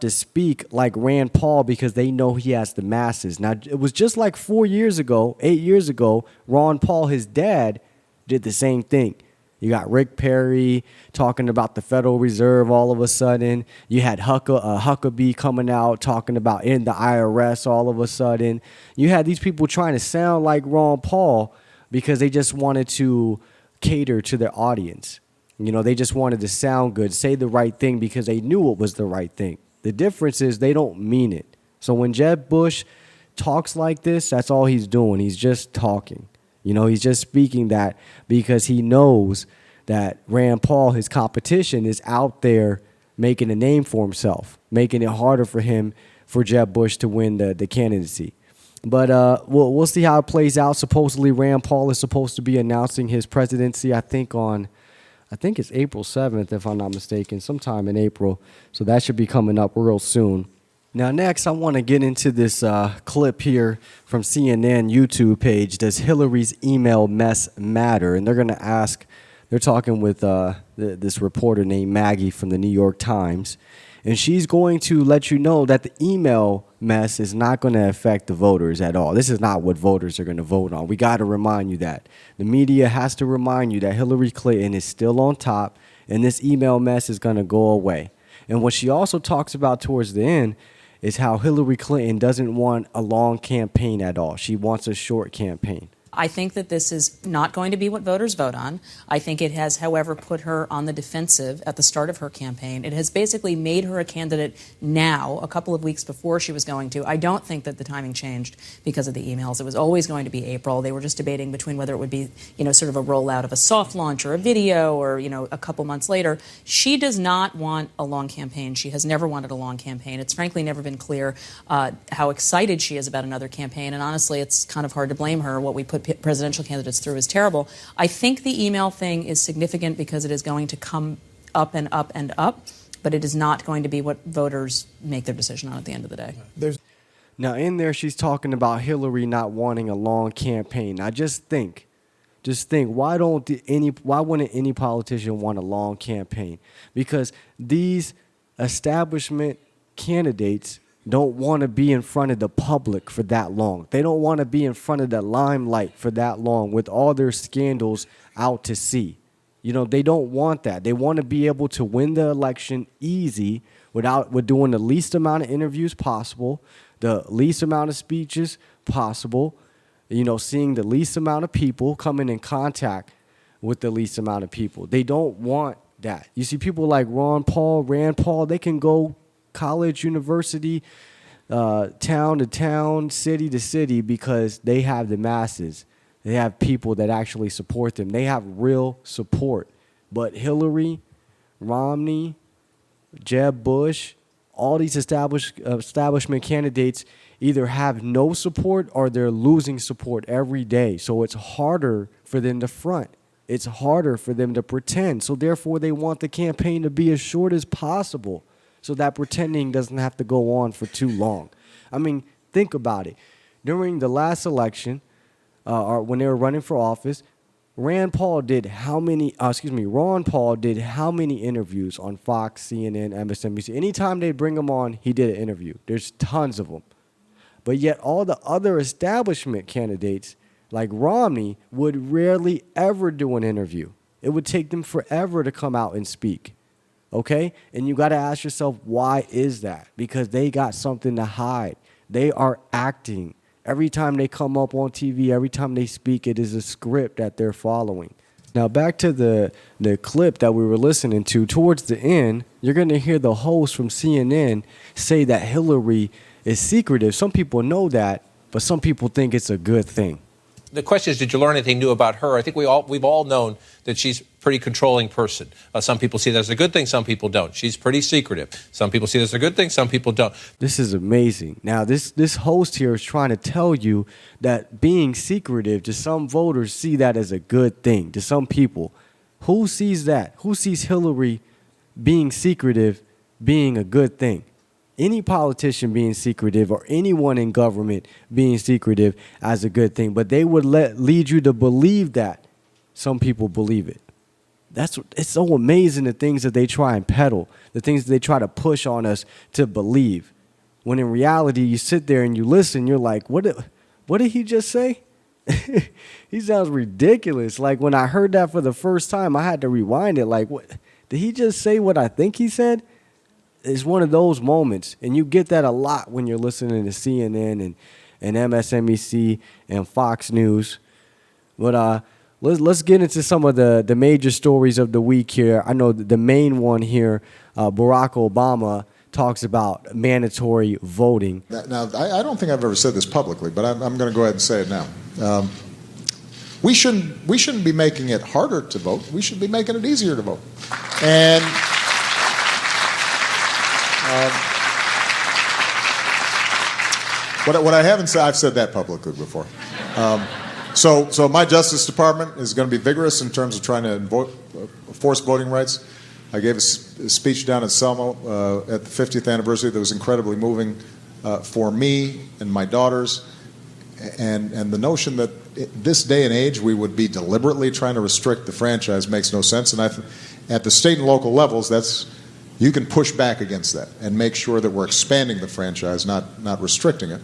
to speak like Rand Paul because they know he has the masses. Now, it was just like 8 years ago, Ron Paul, his dad, did the same thing. You got Rick Perry talking about the Federal Reserve all of a sudden. You had Huckabee coming out talking about in the IRS all of a sudden. You had these people trying to sound like Ron Paul because they just wanted to cater to their audience. You know, they just wanted to sound good, say the right thing because they knew it was the right thing. The difference is they don't mean it. So when Jeb Bush talks like this, that's all he's doing. He's just talking. You know, he's just speaking that because he knows that Rand Paul, his competition, is out there making a name for himself, making it harder for him, for Jeb Bush to win the candidacy. But we'll see how it plays out. Supposedly, Rand Paul is supposed to be announcing his presidency, I think it's April 7th, if I'm not mistaken, sometime in April. So that should be coming up real soon. Now, next, I want to get into this clip here from CNN YouTube page. Does Hillary's email mess matter? And they're going to ask, they're talking with this reporter named Maggie from the New York Times. And she's going to let you know that the email mess is not going to affect the voters at all. This is not what voters are going to vote on. We got to remind you that. The media has to remind you that Hillary Clinton is still on top, and this email mess is going to go away. And what she also talks about towards the end is how Hillary Clinton doesn't want a long campaign at all. She wants a short campaign.
I think that this is not going to be what voters vote on. I think it has, however, put her on the defensive at the start of her campaign. It has basically made her a candidate now, a couple of weeks before she was going to. I don't think that the timing changed because of the emails. It was always going to be April. They were just debating between whether it would be, sort of a rollout of a soft launch or a video or, a couple months later. She does not want a long campaign. She has never wanted a long campaign. It's frankly never been clear how excited she is about another campaign. And honestly, it's kind of hard to blame her. What we put presidential candidates through is terrible. I think the email thing is significant because it is going to come up and up and up, but it is not going to be what voters make their decision on at the end of the day.
Now, in there, she's talking about Hillary not wanting a long campaign. Now, just think, why wouldn't any politician want a long campaign? Because these establishment candidates don't want to be in front of the public for that long. They don't want to be in front of the limelight for that long with all their scandals out to sea. They don't want that. They want to be able to win the election easy with doing the least amount of interviews possible, the least amount of speeches possible, seeing the least amount of people, coming in contact with the least amount of people. They don't want that. You see people like Rand Paul, they can go college, university, town to town, city to city, because they have the masses. They have people that actually support them. They have real support. But Hillary, Romney, Jeb Bush, all these establishment candidates either have no support or they're losing support every day. So it's harder for them to front. It's harder for them to pretend. So therefore, they want the campaign to be as short as possible, so that pretending doesn't have to go on for too long. I mean, think about it. During the last election, or when they were running for office, Ron Paul did how many interviews on Fox, CNN, MSNBC? Anytime they bring him on, he did an interview. There's tons of them. But yet all the other establishment candidates, like Romney, would rarely ever do an interview. It would take them forever to come out and speak. Okay? And you got to ask yourself, why is that? Because they got something to hide. They are acting. Every time they come up on TV, every time they speak, it is a script that they're following. Now, back to the clip that we were listening to. Towards the end, you're going to hear the host from CNN say that Hillary is secretive. Some people know that, but some people think it's a good thing.
The question is, did you learn anything new about her? I think we've all known that she's a pretty controlling person. Some people see that as a good thing, some people don't. She's pretty secretive. Some people see that as a good thing, some people don't.
This is amazing. Now, this host here is trying to tell you that being secretive, to some voters see that as a good thing. To some people, who sees that? Who sees Hillary being secretive being a good thing? Any politician being secretive or anyone in government being secretive as a good thing, but they would lead you to believe that. Some people believe it. It's so amazing, the things that they try and peddle, the things that they try to push on us to believe. When in reality, you sit there and you listen, you're like, what did he just say? He sounds ridiculous. Like when I heard that for the first time, I had to rewind it. Like, what did he just say? What I think he said? It's one of those moments, and you get that a lot when you're listening to CNN and MSNBC and Fox News. But let's get into some of the major stories of the week here. I know the main one here, Barack Obama talks about mandatory voting.
Now, I don't think I've ever said this publicly, but I'm going to go ahead and say it now. We shouldn't be making it harder to vote. We should be making it easier to vote. And what I haven't said, I've said that publicly before. So my Justice Department is going to be vigorous in terms of trying to enforce voting rights. I gave a speech down in Selma at the 50th anniversary that was incredibly moving for me and my daughters. And the notion that this day and age we would be deliberately trying to restrict the franchise makes no sense. And at the state and local levels, you can push back against that and make sure that we're expanding the franchise, not restricting it.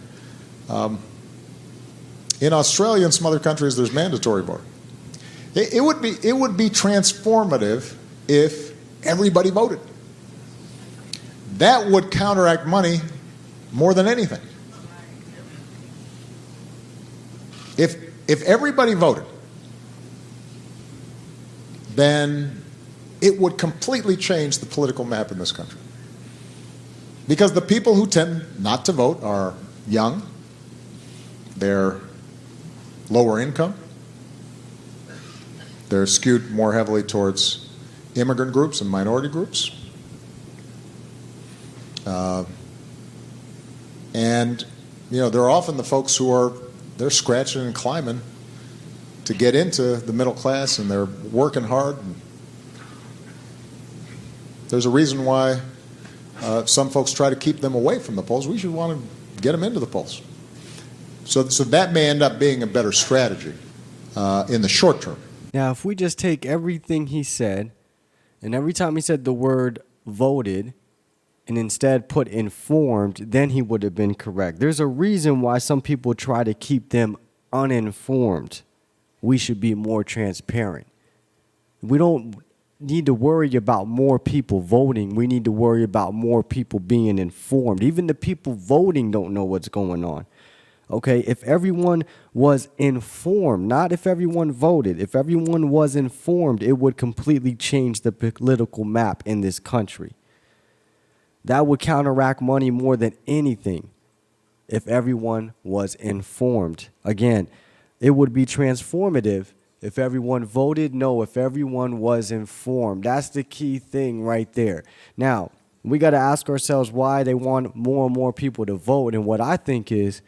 In Australia and some other countries, there's mandatory voting. It would be transformative if everybody voted. That would counteract money more than anything. If everybody voted, then it would completely change the political map in this country. Because the people who tend not to vote are young, they're lower income, they're skewed more heavily towards immigrant groups and minority groups. And, they're often the folks who they're scratching and climbing to get into the middle class, and they're working hard. There's a reason why some folks try to keep them away from the polls. We should want to get them into the polls. So that may end up being a better strategy in the short term.
Now, if we just take everything he said, and every time he said the word voted, and instead put informed, then he would have been correct. There's a reason why some people try to keep them uninformed. We should be more transparent. We don't need to worry about more people voting. We need to worry about more people being informed. Even the people voting don't know what's going on. Okay, if everyone was informed, not if everyone voted, if everyone was informed, it would completely change the political map in this country. That would counteract money more than anything if everyone was informed. Again, it would be transformative if everyone voted. No, if everyone was informed. That's the key thing right there. Now, we got to ask ourselves why they want more and more people to vote. And what I think is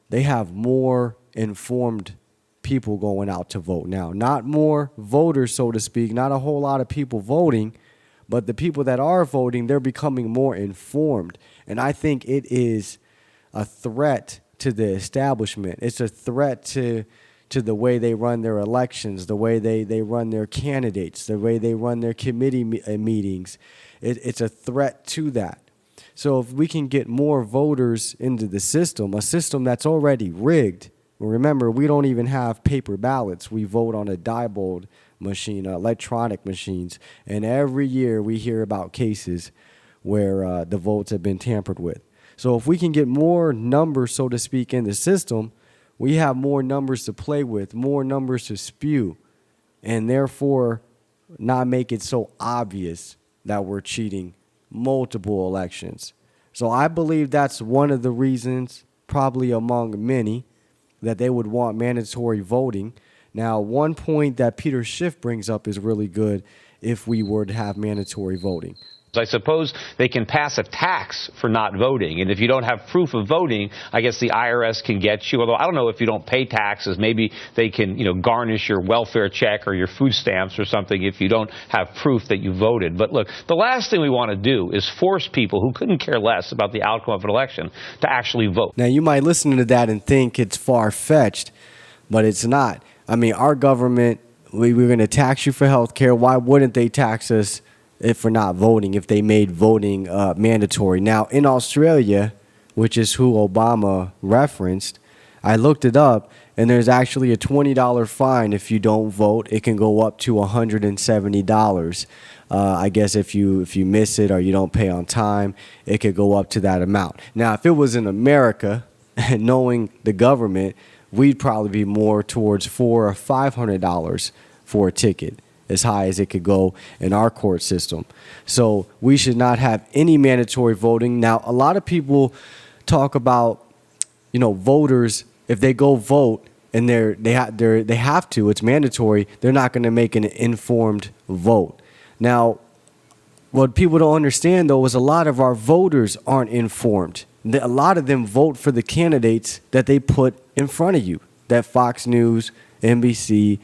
they have more informed people going out to vote now. Not more voters, so to speak, not a whole lot of people voting. But the people that are voting, they're becoming more informed. And I think it is a threat to the establishment. It's a threat to the way they run their elections, the way they run their candidates, the way they run their committee meetings. It's a threat to that. So if we can get more voters into the system, a system that's already rigged. Remember, we don't even have paper ballots. We vote on a Diebold machine, electronic machines, and every year we hear about cases where the votes have been tampered with. So if we can get more numbers, so to speak, in the system, we have more numbers to play with, more numbers to spew, and therefore not make it so obvious that we're cheating multiple elections. So I believe that's one of the reasons, probably among many, that they would want mandatory voting. Now, one point that Peter Schiff brings up is really good if we were to have mandatory voting.
I suppose they can pass a tax for not voting. And if you don't have proof of voting, I guess the IRS can get you. Although I don't know if you don't pay taxes, maybe they can, garnish your welfare check or your food stamps or something if you don't have proof that you voted. But look, the last thing we want to do is force people who couldn't care less about the outcome of an election to actually vote.
Now, you might listen to that and think it's far-fetched, but it's not. I mean, our government, we're going to tax you for health care. Why wouldn't they tax us if we're not voting, if they made voting mandatory? Now, in Australia, which is who Obama referenced, I looked it up, and there's actually a $20 fine if you don't vote. It can go up to $170. I guess if you miss it or you don't pay on time, it could go up to that amount. Now, if it was in America, knowing the government, we'd probably be more towards $400 or $500 for a ticket, as high as it could go in our court system. So we should not have any mandatory voting. Now, a lot of people talk about, voters, if they go vote and they have to, it's mandatory, they're not going to make an informed vote. Now, what people don't understand, though, is a lot of our voters aren't informed. A lot of them vote for the candidates that they put in front of you, that Fox News, NBC,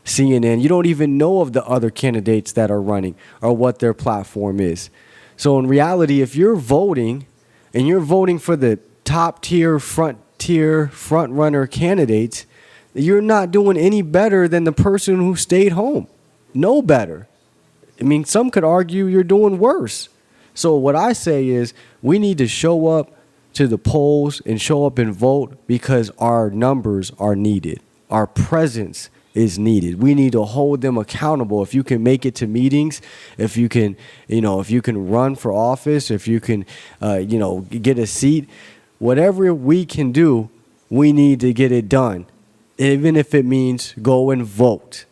CNN. You don't even know of the other candidates that are running or what their platform is. So in reality, if you're voting and you're voting for the top tier, front runner candidates, you're not doing any better than the person who stayed home. No better. I mean, some could argue you're doing worse. So what I say is we need to show up to the polls and show up and vote because our numbers are needed. Our presence is needed. We need to hold them accountable. If you can make it to meetings, if you can run for office, if you can, get a seat, whatever we can do, we need to get it done. Even if it means go and vote.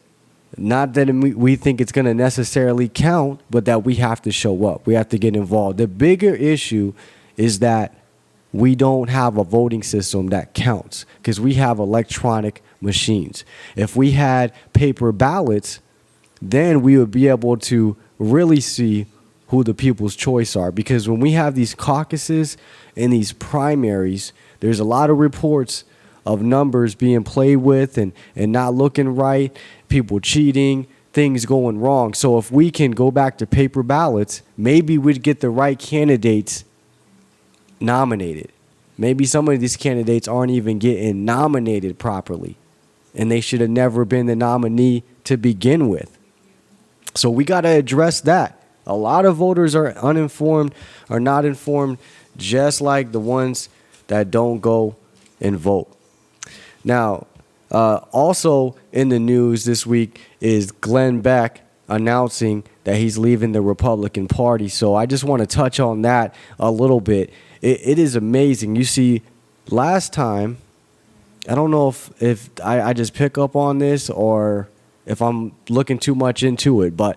Not that we think it's going to necessarily count, but that we have to show up. We have to get involved. The bigger issue is that we don't have a voting system that counts because we have electronic machines. If we had paper ballots, then we would be able to really see who the people's choice are. Because when we have these caucuses and these primaries, there's a lot of reports of numbers being played with and not looking right, people cheating, things going wrong. So if we can go back to paper ballots, maybe we'd get the right candidates nominated. Maybe some of these candidates aren't even getting nominated properly, and they should have never been the nominee to begin with. So we got to address that. A lot of voters are uninformed, are not informed, just like the ones that don't go and vote. Now, also in the news this week is Glenn Beck announcing that he's leaving the Republican Party. So I just want to touch on that a little bit. It is amazing. You see, last time, I don't know if I just pick up on this or if I'm looking too much into it, but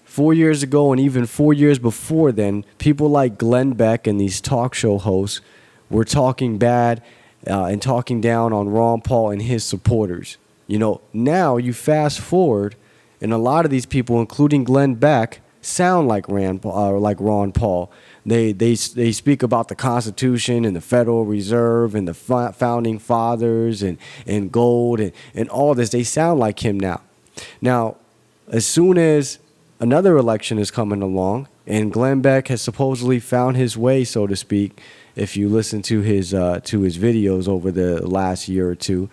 4 years ago and even 4 years before then, people like Glenn Beck and these talk show hosts were talking bad and talking down on Ron Paul and his supporters. Now you fast forward, and a lot of these people, including Glenn Beck, sound like Ron Paul. They speak about the Constitution and the Federal Reserve and the founding fathers and gold and all this. They sound like him now. Now, as soon as another election is coming along, and Glenn Beck has supposedly found his way, so to speak, if you listen to his videos over the last year or two.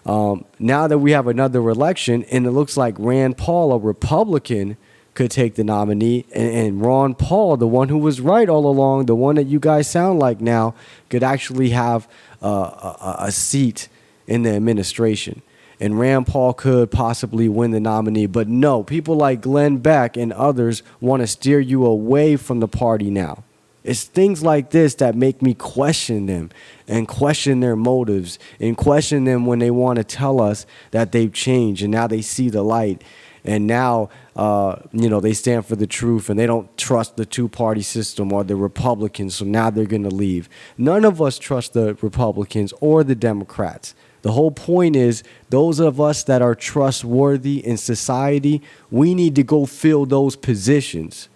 Now that we have another election, and it looks like Rand Paul, a Republican, could take the nominee, and Ron Paul, the one who was right all along, the one that you guys sound like now, could actually have a seat in the administration. And Rand Paul could possibly win the nominee. But no, people like Glenn Beck and others want to steer you away from the party now. It's things like this that make me question them and question their motives and question them when they want to tell us that they've changed and now they see the light. And now, they stand for the truth and they don't trust the two-party system or the Republicans, so now they're going to leave. None of us trust the Republicans or the Democrats. The whole point is those of us that are trustworthy in society, we need to go fill those positions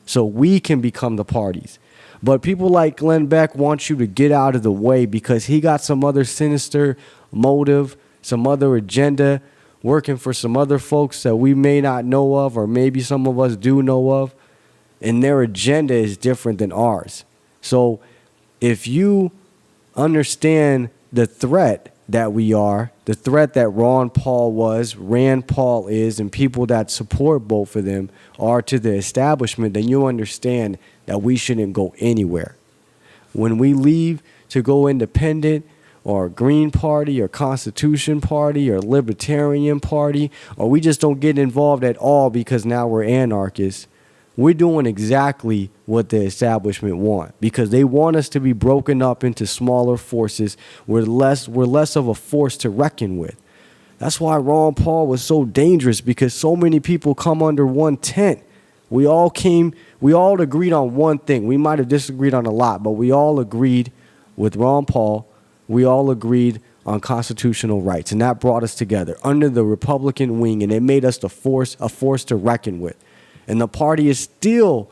so we can become the parties. But people like Glenn Beck want you to get out of the way because he got some other sinister motive, some other agenda, working for some other folks that we may not know of, or maybe some of us do know of, and their agenda is different than ours. So if you understand the threat that we are, the threat that Ron Paul was, Rand Paul is, and people that support both of them are to the establishment, then you understand that we shouldn't go anywhere. When we leave to go independent, or Green Party, or Constitution Party, or Libertarian Party, or we just don't get involved at all because now we're anarchists, we're doing exactly what the establishment want, because they want us to be broken up into smaller forces. We're less of a force to reckon with. That's why Ron Paul was so dangerous, because so many people come under one tent. We all agreed on one thing. We might have disagreed on a lot, but we all agreed with Ron Paul. We all agreed on constitutional rights, and that brought us together under the Republican wing, and it made us a force to reckon with. And the party is still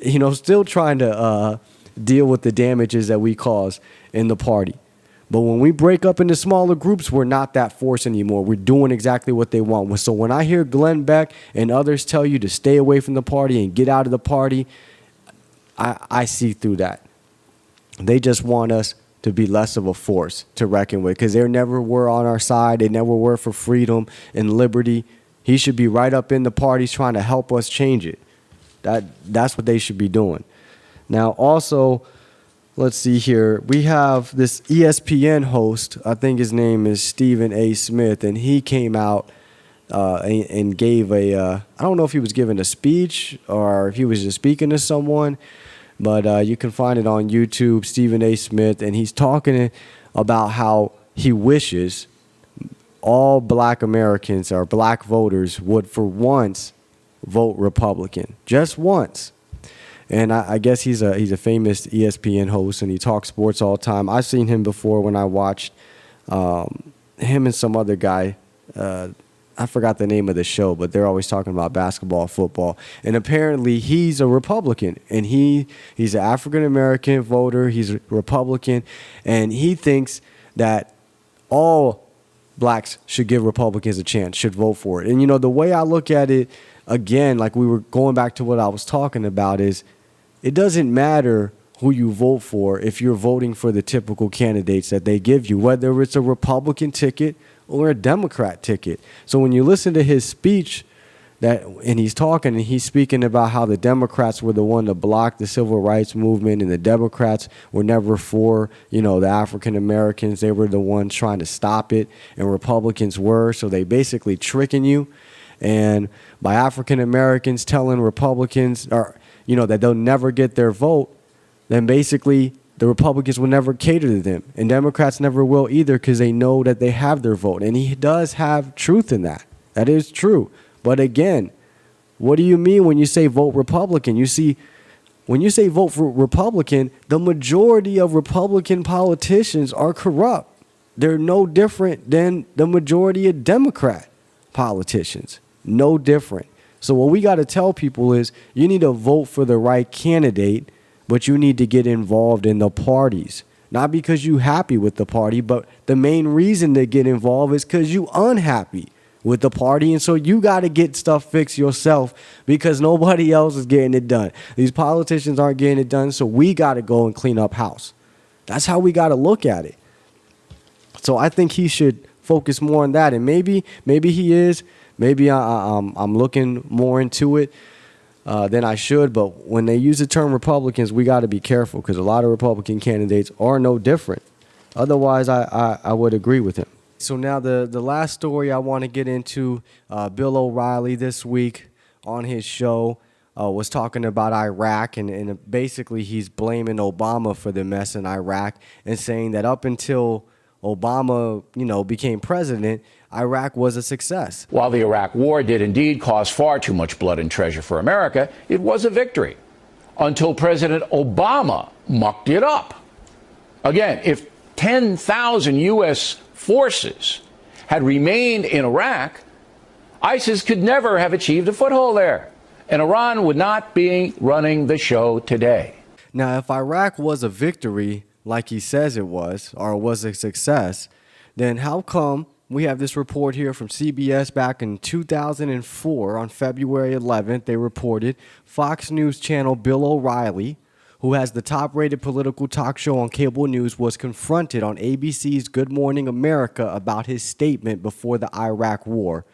trying to deal with the damages that we cause in the party. But when we break up into smaller groups, we're not that force anymore. We're doing exactly what they want. So when I hear Glenn Beck and others tell you to stay away from the party and get out of the party, I see through that. They just want us to be less of a force to reckon with, because they never were on our side. They never were for freedom and liberty. He should be right up in the parties trying to help us change it. That's what they should be doing. Now, also, let's see here. We have this ESPN host. I think his name is Stephen A. Smith, and he came out and gave I don't know if he was giving a speech or if he was just speaking to someone, but you can find it on YouTube, Stephen A. Smith, and he's talking about how he wishes all black Americans or black voters would for once vote Republican, just once. And I guess he's a famous ESPN host, and he talks sports all the time. I've seen him before when I watched him and some other guy. I forgot the name of the show, but they're always talking about basketball, football. And apparently he's a Republican, and he's an African-American voter. He's a Republican, and he thinks that all blacks should give Republicans a chance, should vote for it. And, the way I look at it, again, like we were going back to what I was talking about, is it doesn't matter who you vote for if you're voting for the typical candidates that they give you, whether it's a Republican ticket or a Democrat ticket. So when you listen to his speech, and he's talking and he's speaking about how the Democrats were the one to block the civil rights movement, and the Democrats were never for, the African Americans. They were the ones trying to stop it, and Republicans were. So they basically tricking you. And by African Americans telling Republicans that they'll never get their vote, then basically the Republicans will never cater to them. And Democrats never will either, because they know that they have their vote. And he does have truth in that. That is true. But again, what do you mean when you say vote Republican? When you say vote for Republican, the majority of Republican politicians are corrupt. They're no different than the majority of Democrat politicians. No different. So what we got to tell people is you need to vote for the right candidate, but you need to get involved in the parties. Not because you're happy with the party, but the main reason to get involved is because you're unhappy with the party. And so you got to get stuff fixed yourself, because nobody else is getting it done. These politicians aren't getting it done, so we got to go and clean up house. That's how we got to look at it. So I think he should focus more on that. And maybe he is. Maybe I'm looking more into it than I should. But when they use the term Republicans, we got to be careful, because a lot of Republican candidates are no different. Otherwise, I would agree with him. So now the last story I want to get into, Bill O'Reilly this week on his show was talking about Iraq, and basically he's blaming Obama for the mess in Iraq, and saying that up until Obama, became president, Iraq was a success.
While the Iraq war did indeed cost far too much blood and treasure for America, it was a victory until President Obama mucked it up. Again, if 10,000 U.S. forces had remained in Iraq, ISIS could never have achieved a foothold there, and Iran would not be running the show today.
Now, if Iraq was a victory, like he says it was, or was a success, then how come we have this report here from CBS back in 2004 on February 11th? They reported Fox News channel Bill O'Reilly, who has the top-rated political talk show on cable news, was confronted on ABC's Good Morning America about his statement before the Iraq war.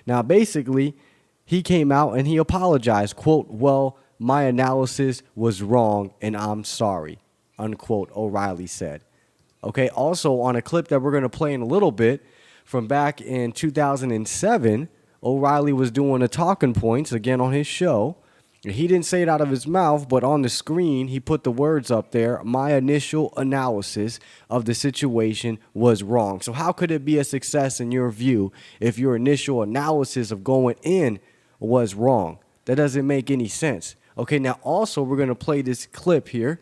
Now, basically, he came out and he apologized, quote, "Well, my analysis was wrong and I'm sorry," unquote, O'Reilly said. Okay, also on a clip that we're going to play in a little bit from back in 2007, O'Reilly was doing a talking points again on his show. He didn't say it out of his mouth, but on the screen, he put the words up there, "My initial analysis of the situation was wrong." So how could it be a success in your view if your initial analysis of going in was wrong? That doesn't make any sense. Okay, now also we're going to play this clip here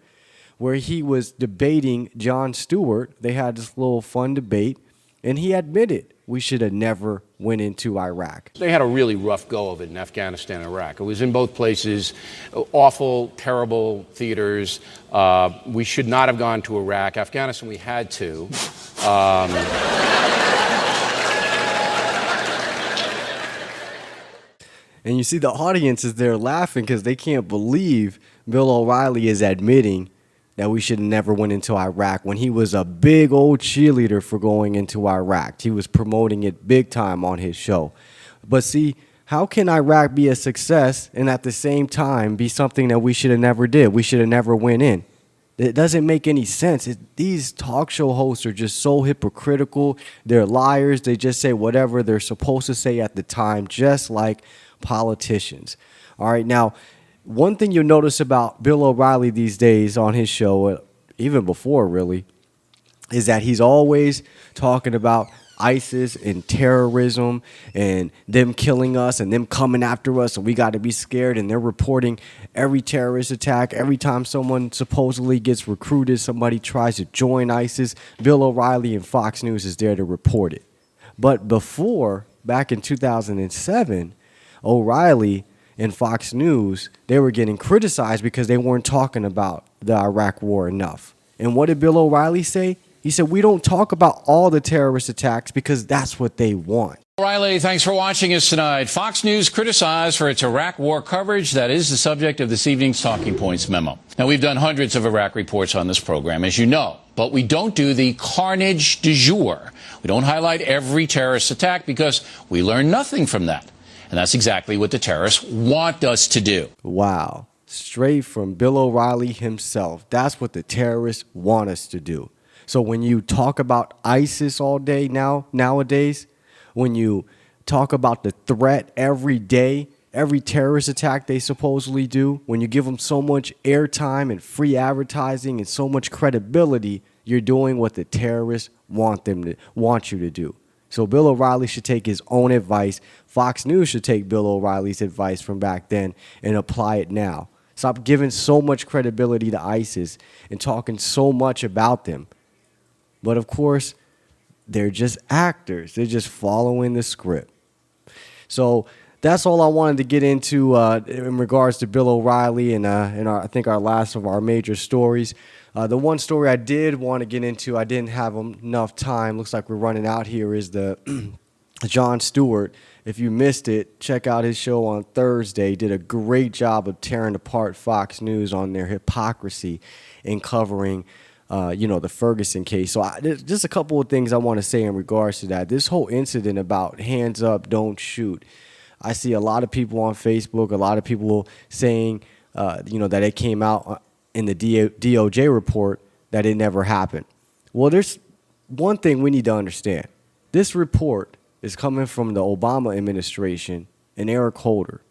where he was debating Jon Stewart. They had this little fun debate, and he admitted we should have never went into Iraq.
They had a really rough go of it in Afghanistan and Iraq. It was in both places, awful, terrible theaters. We should not have gone to Iraq. Afghanistan, we had to.
And you see the audience is there laughing because they can't believe Bill O'Reilly is admitting that we should have never went into Iraq when he was a big old cheerleader for going into Iraq. He was promoting it big time on his show. But see, how can Iraq be a success and at the same time be something that we should have never did? We should have never went in. It doesn't make any sense. These talk show hosts are just so hypocritical. They're liars. They just say whatever they're supposed to say at the time, just like politicians. All right, now, one thing you'll notice about Bill O'Reilly these days on his show, even before really, is that he's always talking about ISIS and terrorism and them killing us and them coming after us and we got to be scared, and they're reporting every terrorist attack. Every time someone supposedly gets recruited, somebody tries to join ISIS, Bill O'Reilly and Fox News is there to report it. But before, back in 2007, O'Reilly and Fox News, they were getting criticized because they weren't talking about the Iraq war enough. And what did Bill O'Reilly say? He said, we don't talk about all the terrorist attacks because that's what they want.
O'Reilly, thanks for watching us tonight. Fox News criticized for its Iraq war coverage. That is the subject of this evening's Talking Points memo. Now, we've done hundreds of Iraq reports on this program, as you know, but we don't do the carnage du jour. We don't highlight every terrorist attack because we learn nothing from that. And that's exactly what the terrorists want us to do.
Wow. Straight from Bill O'Reilly himself. That's what the terrorists want us to do. So when you talk about ISIS all day nowadays, when you talk about the threat every day, every terrorist attack they supposedly do, when you give them so much airtime and free advertising and so much credibility, you're doing what the terrorists want you to do. So Bill O'Reilly should take his own advice. Fox News should take Bill O'Reilly's advice from back then and apply it now. Stop giving so much credibility to ISIS and talking so much about them. But of course, they're just actors. They're just following the script. So that's all I wanted to get into in regards to Bill O'Reilly and I think our last of our major stories. The one story I did want to get into, I didn't have enough time. Looks like we're running out here, is the Jon Stewart. If you missed it, check out his show on Thursday. He did a great job of tearing apart Fox News on their hypocrisy in covering the Ferguson case. So there's just a couple of things I want to say in regards to that. This whole incident about hands up, don't shoot. I see a lot of people on Facebook, a lot of people saying, that it came out in the DOJ report that it never happened. Well, there's one thing we need to understand. This report is coming from the Obama administration and Eric Holder,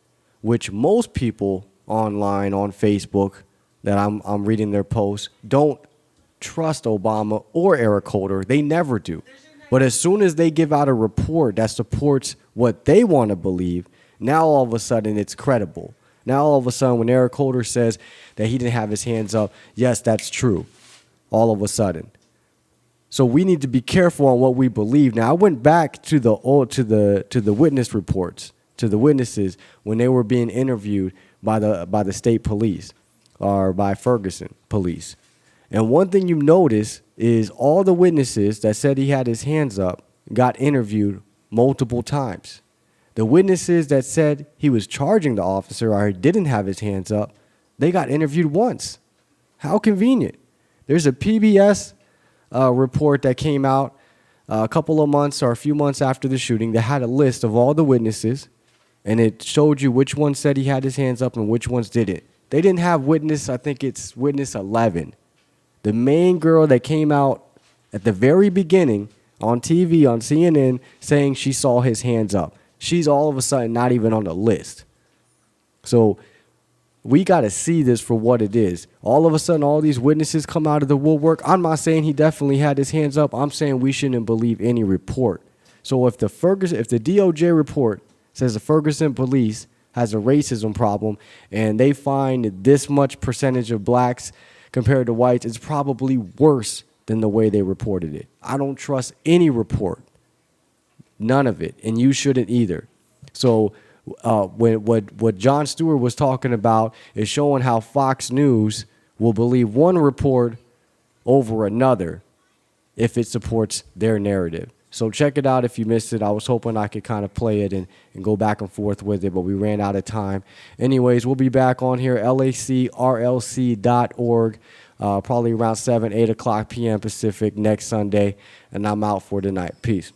which most people online on Facebook that I'm reading their posts don't trust Obama or Eric Holder. They never do. But as soon as they give out a report that supports what they want to believe, now all of a sudden it's credible. Now all of a sudden when Eric Holder says that he didn't have his hands up, yes, that's true. All of a sudden. So we need to be careful on what we believe. Now I went back to the witness reports, to the witnesses when they were being interviewed by the state police or by Ferguson police. And one thing you notice is all the witnesses that said he had his hands up got interviewed multiple times. The witnesses that said he was charging the officer or he didn't have his hands up, they got interviewed once. How convenient. There's a PBS report that came out a couple of months or a few months after the shooting that had a list of all the witnesses, and it showed you which one said he had his hands up and which ones didn't. They didn't have I think it's witness 11. The main girl that came out at the very beginning on TV, on CNN, saying she saw his hands up. She's all of a sudden not even on the list. So we got to see this for what it is. All of a sudden, all these witnesses come out of the woodwork. I'm not saying he definitely had his hands up. I'm saying we shouldn't believe any report. So if the DOJ report says the Ferguson police has a racism problem and they find this much percentage of blacks compared to whites is probably worse than the way they reported it. I don't trust any report. None of it. And you shouldn't either. So what Jon Stewart was talking about is showing how Fox News will believe one report over another if it supports their narrative. So check it out if you missed it. I was hoping I could kind of play it and go back and forth with it, but we ran out of time. Anyways, we'll be back on here, lacrlc.org, probably around 7, 8 o'clock p.m. Pacific next Sunday, and I'm out for tonight. Peace.